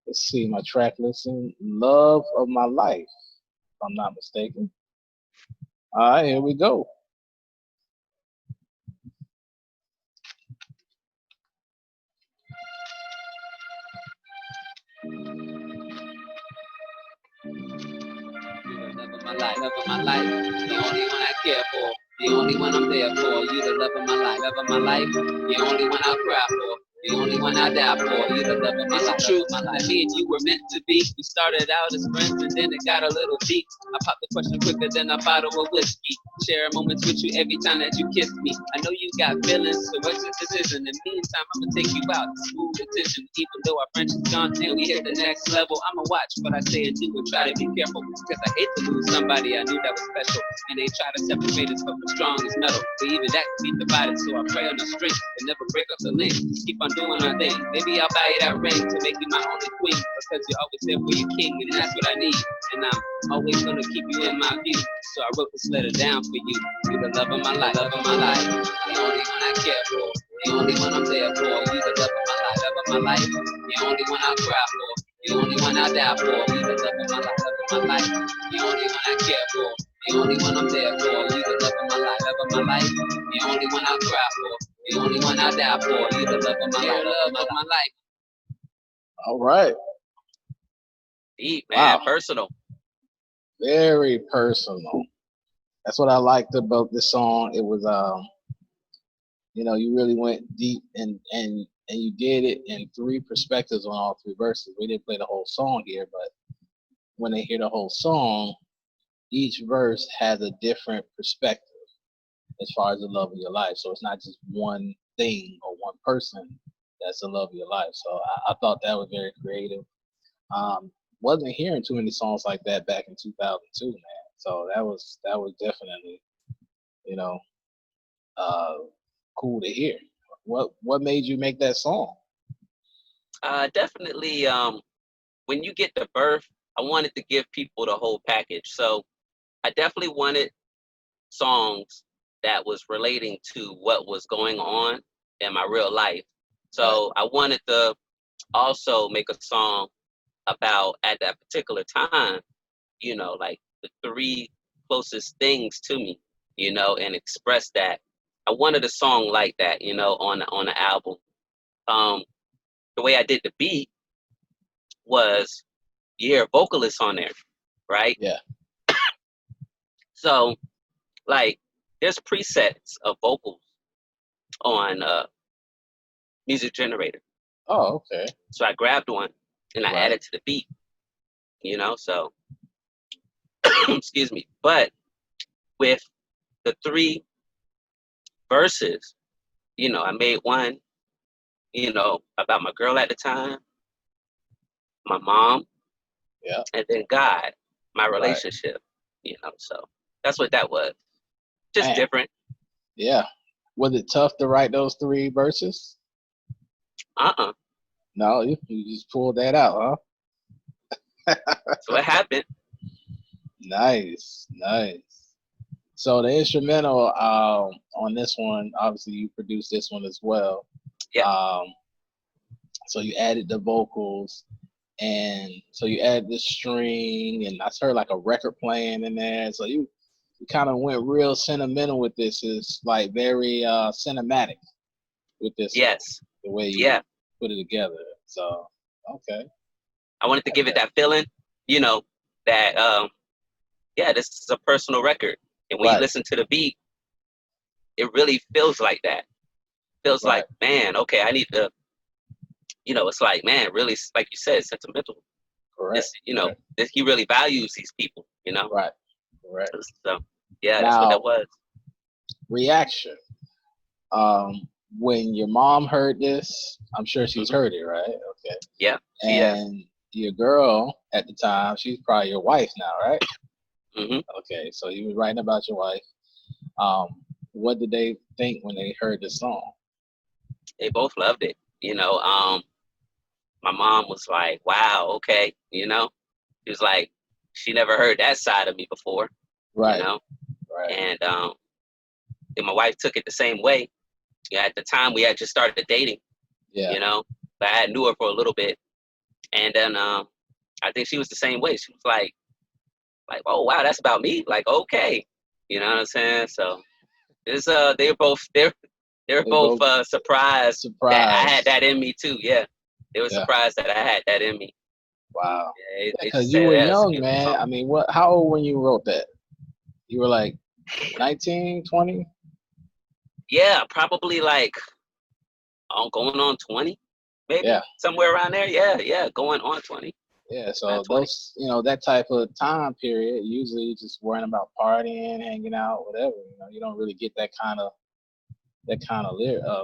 let's see, my track listing, Love of My Life, if I'm not mistaken. All right, here we go. Love of my life, the only one I care for, the only one I'm there for. You the love of my life, the only one I'll cry for, the only one I die for. You the love of my life. True, me and you were meant to be. We started out as friends and then it got a little deep. I popped the question quicker than a bottle of whiskey. Share moments with you every time that you kiss me. I know you got feelings, so what's the decision? In the meantime, I'ma take you out to smooth attention. Even though our friendship's gone and we hit the next level, I'ma watch what I say and do and try to be careful. Because I hate to lose somebody I knew that was special. And they try to separate us, but we're strong as metal. But even that can be divided, so I pray on the strength and never break up the link. Just keep on doing our thing. Maybe I'll buy you that ring to make you my only queen. Because you're always there for your king, and that's what I need. And and I'm always gonna keep you in my view. So I wrote this letter down for you. You the love of my life, love of my life. The only one I care for, the only one I'm there for. You the love of my life, love of my life. The only one I cry for, the only one I die for. You the love of my life, love of my life. The only one I care for, the only one I'm there for. You the love of my life, love of my life. The only one I cry for, the only one I die for. You the love of my life, love of my life. All right. Deep, man. Wow. Personal. Very personal. That's what I liked about this song. It was you really went deep and you did it in three perspectives on all three verses. We didn't play the whole song here, but when they hear the whole song, each verse has a different perspective as far as the love of your life. So it's not just one thing or one person that's the love of your life. So I thought that was very creative. Wasn't hearing too many songs like that back in 2002, man. So that was definitely, cool to hear. What made you make that song? Definitely. When you get to birth, I wanted to give people the whole package. So I definitely wanted songs that was relating to what was going on in my real life. So I wanted to also make a song about at that particular time, like the three closest things to me, and express that. I wanted a song like that, on the album. The way I did the beat was vocalists on there, right? Yeah. So like there's presets of vocals on music generator. Oh, okay. So I grabbed one and I added to the beat, so excuse me. But with the three verses, I made one, about my girl at the time, my mom, and then God, my relationship, so that's what that was. Just different. Yeah. Was it tough to write those three verses? No, you just pulled that out, huh? So it happened. Nice. So the instrumental on this one, obviously you produced this one as well. Yeah. So you added the vocals, and so you added the string, and I heard like a record playing in there. So you kind of went real sentimental with this. It's like very cinematic with this. Yes. The way you put it together. So okay. I wanted to give it that feeling, that this is a personal record. And when you listen to the beat, it really feels like that. Feels like, man, okay, I need to, it's like, man, really, like you said, sentimental. Correct. This, he really values these people, Right. Correct. So, yeah, that's what that was. Reaction. When your mom heard this, I'm sure she's heard it, right? Okay. Yeah. And your girl at the time, she's probably your wife now, right? Mm-hmm. Okay, so you were writing about your wife. What did they think when they heard the song? They both loved it. My mom was like, "Wow, okay," She was like, she never heard that side of me before, right? Right. And my wife took it the same way. Yeah, at the time we had just started dating. Yeah. But I knew her for a little bit, and then I think she was the same way. She was like, "Oh wow, that's about me." Like, okay, you know what I'm saying? So it's they're both surprised that I had that in me too. Yeah, they were surprised that I had that in me. Wow. Yeah, because you were young, man. I mean, how old when you wrote that? You were like 19, 20? Yeah, probably like going on 20, maybe. Yeah. Somewhere around there. Yeah, going on 20. Yeah, so those, that type of time period, usually you're just worrying about partying, hanging out, whatever. You don't really get that kind of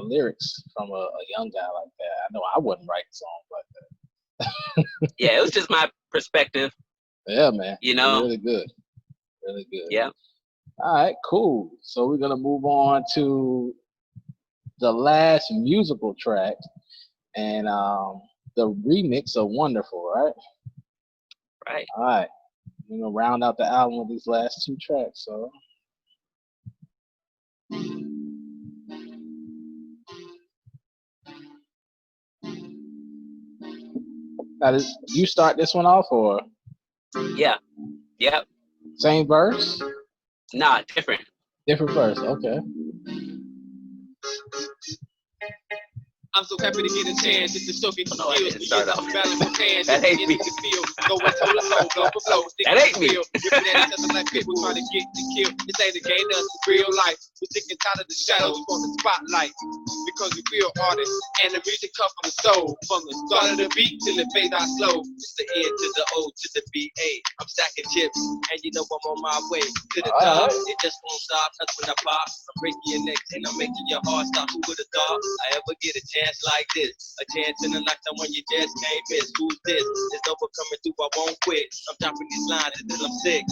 lyrics from a young guy like that. I know I wouldn't write songs like that. Yeah, it was just my perspective. Yeah, man. Really good. Really good. Yeah. All right, cool. So we're gonna move on to the last musical track, and the remix of "Wonderful," right? Right. All right. we're gonna round out the album with these last 2 tracks. So now, you start this one off or Yeah. Yep. same verse? Nah, different. Different verse. Okay. I'm so happy to get a chance just to showcase the No, I skills. didn't start off. Balance my pants, That ain't me. the field. Going toe to toe, blow for blow. That ain't me. Ripping at each other like people trying to get the kill. This ain't a game, that's real life. We're sick and tired of the shadows on the spotlight. Because we feel artists, and the music comes from the soul. From the start of the beat till it fades out slow. It's the N to the O to the B-A. I'm stacking chips, and you know I'm on my way to the top. It just won't stop, that's when I pop. I'm breaking your neck, and I'm making your heart stop. Who would have thought I ever get a chance like this? A chance in a lifetime when you just can't miss. Who's this? It's over coming through, I won't quit. I'm dropping these lines until I'm sick.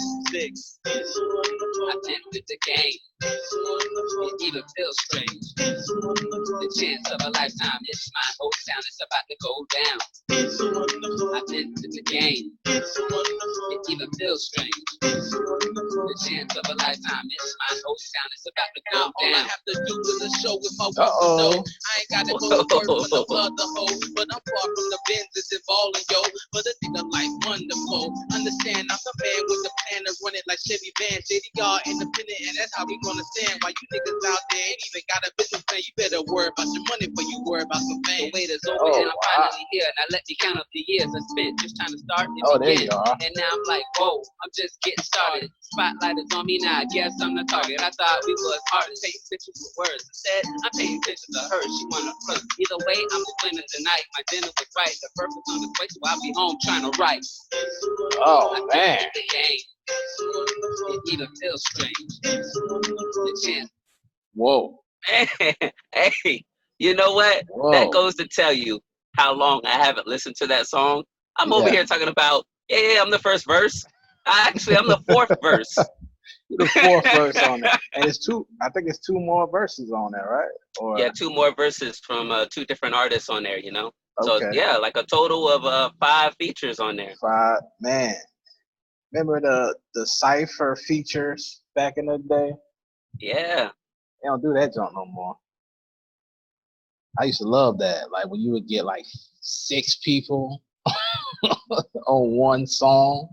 I tempted the game. It even feels strange. The chance of a lifetime. It's my whole town. It's about to go down. I tempted the game. It even feels strange. The chance of a lifetime. It's my whole town. It's about to go down. All I have to do is a show with my window. I ain't got to go to work for the blood to hold. But I'm far from the Benzes involving yo. But a nigga like wonderful. Understand, I'm the man with the plan to run it like Chevy Van. JDR independent, and that's how we gonna stand. Why you niggas out there ain't even got a business plan? You better worry about your money before you worry about some fame. The wait is over and I'm finally here. Now let me count up the years I spent just trying to start and begin. And now I'm like, whoa, I'm just getting started. Spotlight is on me now, I guess I'm the target. I thought we was hard to take pictures with words. Instead, I'm taking pictures of her, she wanna flirt. Either way, I'm winning tonight. My dinner was right, the purpose on the way, so I'll be home trying to write. Oh man. The game. It even feels strange. The chance. Whoa. Hey, you know what? Whoa. That goes to tell you how long I haven't listened to that song. I'm over here talking about, I'm the first verse. Actually, I'm the fourth verse. The fourth verse on there. And it's I think it's 2 more verses on there, right? Or yeah, 2 more verses from 2 different artists on there, you know? So okay. yeah, like a total of 5 features on there. 5, man. Remember the Cypher features back in the day? Yeah. They don't do that junk no more. I used to love that. Like when you would get like 6 people on one song.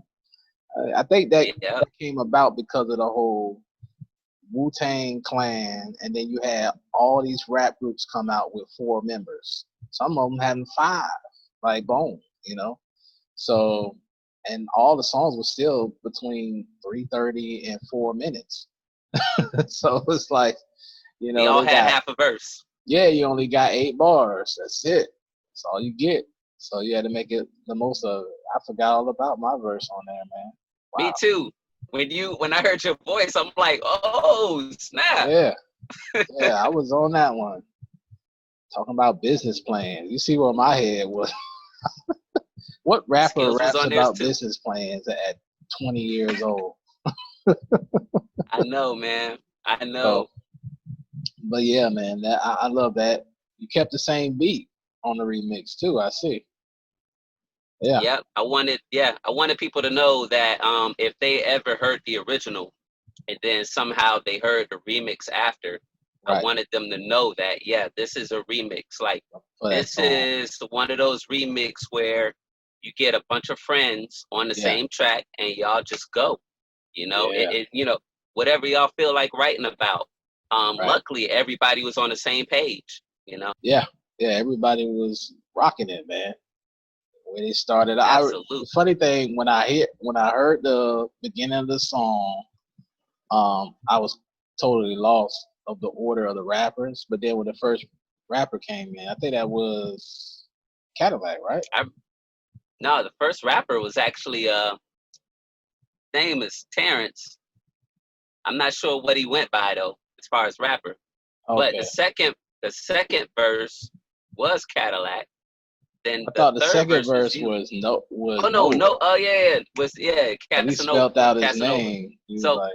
I think that came about because of the whole Wu-Tang Clan, and then you had all these rap groups come out with 4 members. Some of them having 5, like boom, you know. So, and all the songs were still between 3:30 and 4 minutes. So it's like, you know, they all had half a verse. Yeah, you only got 8 bars. That's it. That's all you get. So you had to make it the most of it. I forgot all about my verse on there, man. Wow. Me too. When I heard your voice, I'm like, oh snap. Yeah. Yeah, I was on that one. Talking about business plans. You see where my head was. What rapper Skills raps about too. business plans at 20 years old? I know, man. I know. But yeah, man, I love that. You kept the same beat on the remix too, I see. Yeah. Yep. I wanted people to know that if they ever heard the original and then somehow they heard the remix after, I wanted them to know that this is a remix. Like this is one of those remix where you get a bunch of friends on the same track and y'all just go. You know, it you know, whatever y'all feel like writing about. Luckily everybody was on the same page, you know. Yeah, everybody was rocking it, man. When it started, Absolutely. The funny thing when I heard the beginning of the song, I was totally lost of the order of the rappers. But then when the first rapper came in, I think that was Cadillac, right? No, the first rapper was actually name is Terrence. I'm not sure what he went by though, as far as rapper. Okay. But the second verse was Cadillac. Then I thought the third second verse was no. Casanova. He spelled out his Casanova. name. So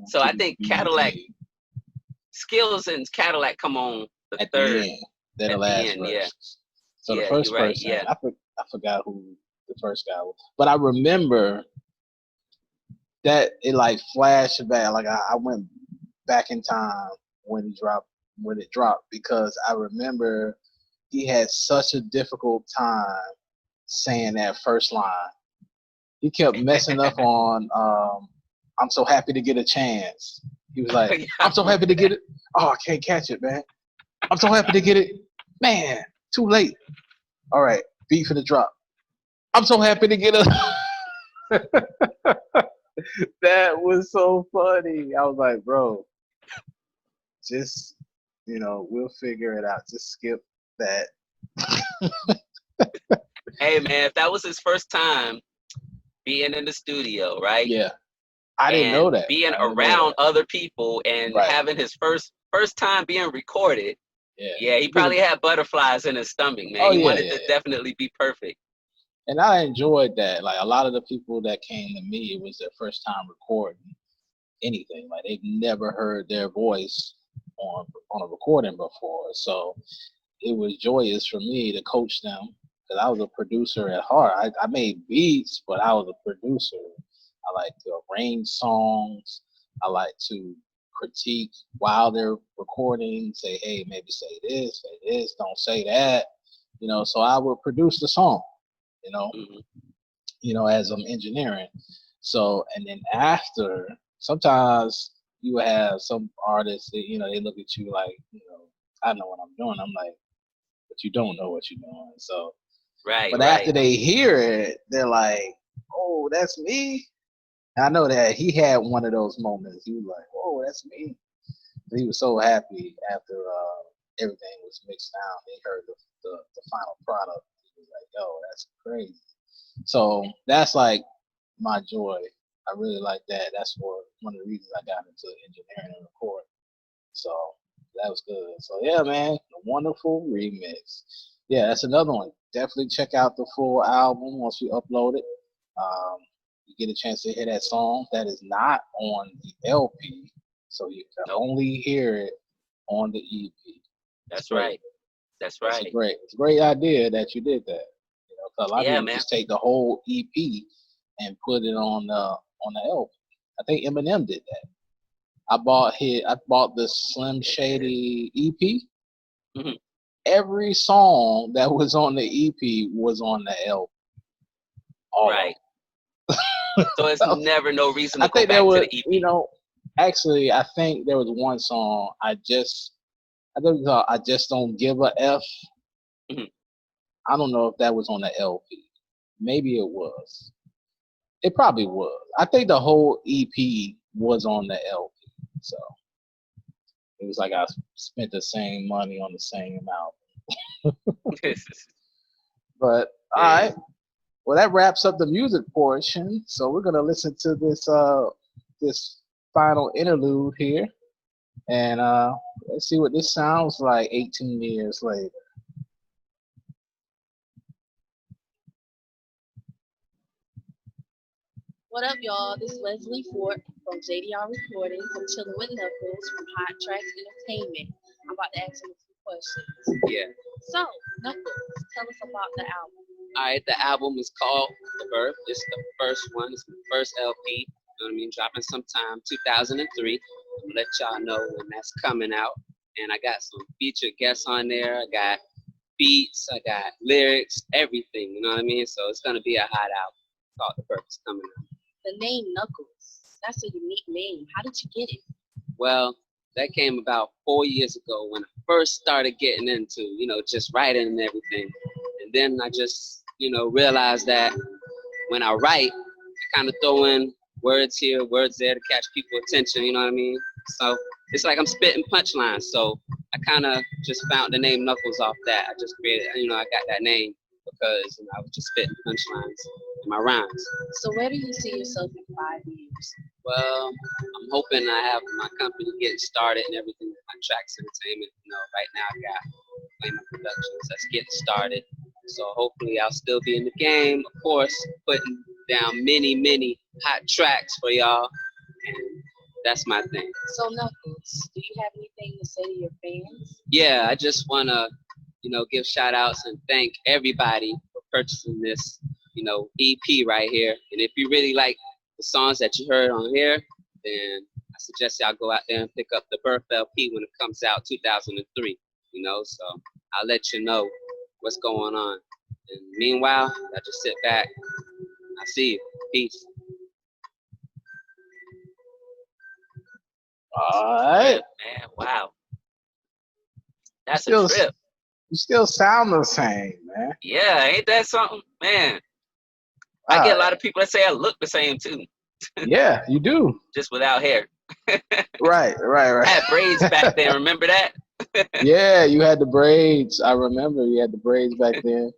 So I think Cadillac, Skills and Cadillac come on the at third. The end. Then the last verse. Yeah. So the first person, I forgot who the first guy was, but I remember that it like flashed back. Like I went back in time when it dropped because I remember he had such a difficult time saying that first line. He kept messing up on I'm so happy to get a chance. He was like, I'm so happy to get it. Oh, I can't catch it, man. I'm so happy to get it. Man, too late. All right, beat for the drop. I'm so happy to get it. That was so funny. I was like, bro, just, we'll figure it out. Just skip that. Hey man, if that was his first time being in the studio, right? Yeah. I didn't know that. Being around other people and Right. having his first time being recorded. Yeah. Yeah, he probably had butterflies in his stomach, man. He wanted to definitely be perfect. And I enjoyed that. Like a lot of the people that came to me, it was their first time recording anything. Like they've never heard their voice on a recording before. So it was joyous for me to coach them because I was a producer at heart. I made beats, but I was a producer. I like to arrange songs. I like to critique while they're recording, say, hey, maybe say this, don't say that. So I would produce the song, as I'm engineering. So, and then after, sometimes you have some artists that, they look at you like, I know what I'm doing. I'm like, but you don't know what you're doing. So, right. After they hear it, they're like, oh, that's me. I know that he had one of those moments. He was like, "Oh, that's me." He was so happy after everything was mixed down. He heard the final product. He was like, "Yo, that's crazy." So that's like my joy. I really like that. That's one of the reasons I got into engineering and recording. So that was good. So yeah, man, a wonderful remix. Yeah, that's another one. Definitely check out the full album once we upload it. You get a chance to hear that song that is not on the LP, so you can only hear it on the EP. That's right. That's right. It's a great idea that you did that. Cause a lot of people man. just take the whole EP and put it on the LP. I think Eminem did that. I bought the Slim Shady EP. Mm-hmm. Every song that was on the EP was on the LP. Right. So it's never no reason to I go think back to the EP. Actually, I think there was one song I just don't give a F. Mm-hmm. I don't know if that was on the LP. Maybe it was. It probably was. I think the whole EP was on the LP. So it was like I spent the same money on the same album. But all right. Well, that wraps up the music portion. So we're gonna listen to this final interlude here, and let's see what this sounds like 18 years later. What up, y'all? This is Leslie Fort from JDR Recordings. I'm chilling with Knuckles from Hot Tracks Entertainment. I'm about to ask him a few questions. Yeah. So, Knuckles, tell us about the album. All right, the album is called The Birth. It's the first one. It's the first LP. You know what I mean? Dropping sometime 2003. I'm gonna let y'all know when that's coming out. And I got some featured guests on there. I got beats. I got lyrics. Everything. You know what I mean? So it's gonna be a hot album called The Birth. It's coming out. The name Knuckles. That's a unique name. How did you get it? Well, that came about 4 years ago when I first started getting into, just writing and everything. And then I just, realized that when I write, I kind of throw in words here, words there to catch people's attention, you know what I mean? So it's like I'm spitting punchlines. So I kind of just found the name Knuckles off that. I just created, I got that name because I was just spitting punchlines in my rhymes. So where do you see yourself in 5 years? Well, I'm hoping I have my company getting started and everything on Tracks Entertainment. Right now I got Flaming Productions that's getting started. So hopefully I'll still be in the game, of course, putting down many, many hot tracks for y'all. And that's my thing. So Knuckles, do you have anything to say to your fans? Yeah, I just want to, give shout outs and thank everybody for purchasing this, EP right here. And if you really like the songs that you heard on here, then I suggest y'all go out there and pick up the Birth LP when it comes out 2003. You know, so I'll let you know what's going on. And meanwhile, I just sit back. I see you. Peace. All right. Man, wow. That's Still, a trip. you still sound the same, man. Yeah, ain't that something? Man, All I get a right. lot of people that say I look the same too, Yeah, you do. just without hair. Right. I had braids back then, remember that? Yeah, you had the braids. I remember you had the braids back then.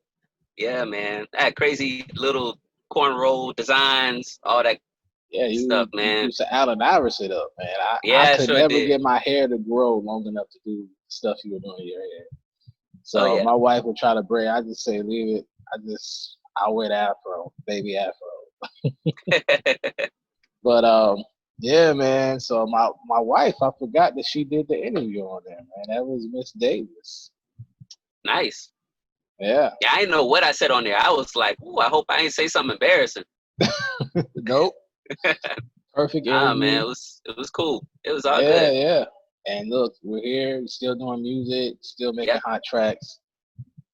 Yeah, man. I had crazy little cornrow designs, all that Yeah, stuff, you man. used to Allen Iverson it up, man. I Yeah, I could sure never did. get my hair to grow long enough to do stuff you were doing to your hair. So Oh, yeah. my wife would try to braid. I just say leave it. I'll wear the afro, baby afro. But yeah, man. So my wife, I forgot that she did the interview on there, man. That was Miss Davis. Nice. Yeah. Yeah, I didn't know what I said on there. I was like, ooh, I hope I ain't say something embarrassing. Nope. Perfect interview. Man, it was cool. It was all Yeah, good. yeah. And look, we're here, we're still doing music, still making hot tracks.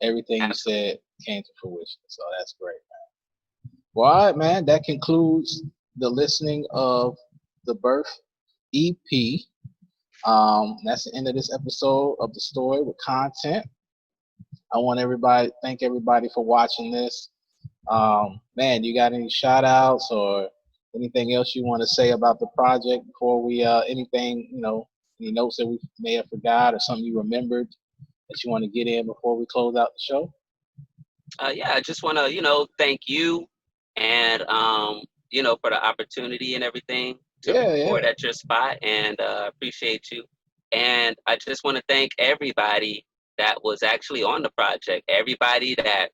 Everything you said came to fruition. So that's great, man. Well, all right, man. That concludes the listening of the Birth EP. That's the end of this episode of the story with Kauntent. I want thank everybody for watching this. Man, you got any shout outs or anything else you want to say about the project before we anything, any notes that we may have forgot or something you remembered that you want to get in before we close out the show? Yeah, I just want to, thank you and, for the opportunity and everything to record at your spot, and appreciate you. And I just want to thank everybody that was actually on the project, everybody that,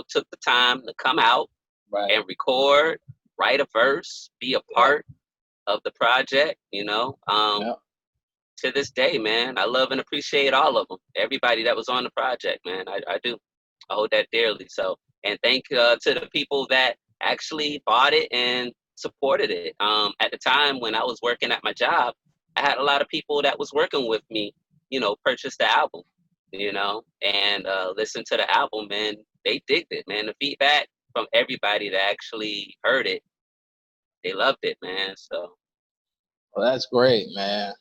took the time to come out and record, write a verse, be a part of the project, To this day, man, I love and appreciate all of them. Everybody that was on the project, man, I do. I hold that dearly. So, and thank to the people that actually bought it and supported it. At the time when I was working at my job, I had a lot of people that was working with me, purchase the album, and listen to the album, and they digged it, man. The feedback from everybody that actually heard it, they loved it, man. So, well, that's great, man.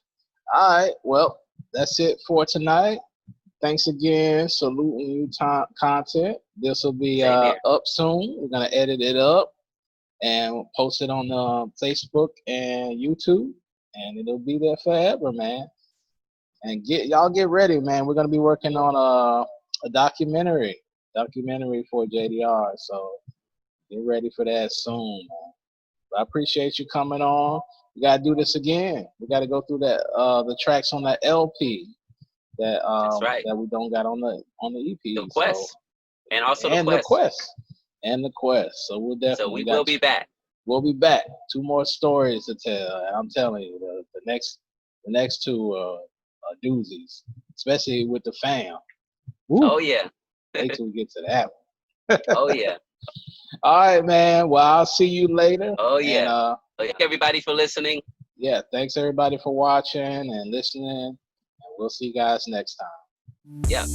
All right, well, that's it for tonight. Thanks again. Saluting you, Kauntent. This will be up soon. We're gonna edit it up and post it on Facebook and YouTube, and it'll be there forever, man. And y'all get ready, man. We're gonna be working on a documentary for JDR. So get ready for that soon, man. But I appreciate you coming on. We gotta do this again. We gotta go through that the tracks on that LP that that's right. that we don't got on the EP. The Quest. So, and also the Quest. So we'll definitely. So we will be back. We'll be back. 2 more stories to tell. And I'm telling you, the next 2 are doozies, especially with the fam. Woo. Oh yeah. Wait till we get to that one. Oh yeah. All right, man. Well, I'll see you later. Oh yeah. And, thank everybody for listening. Yeah, thanks everybody for watching and listening. And we'll see you guys next time. Yeah.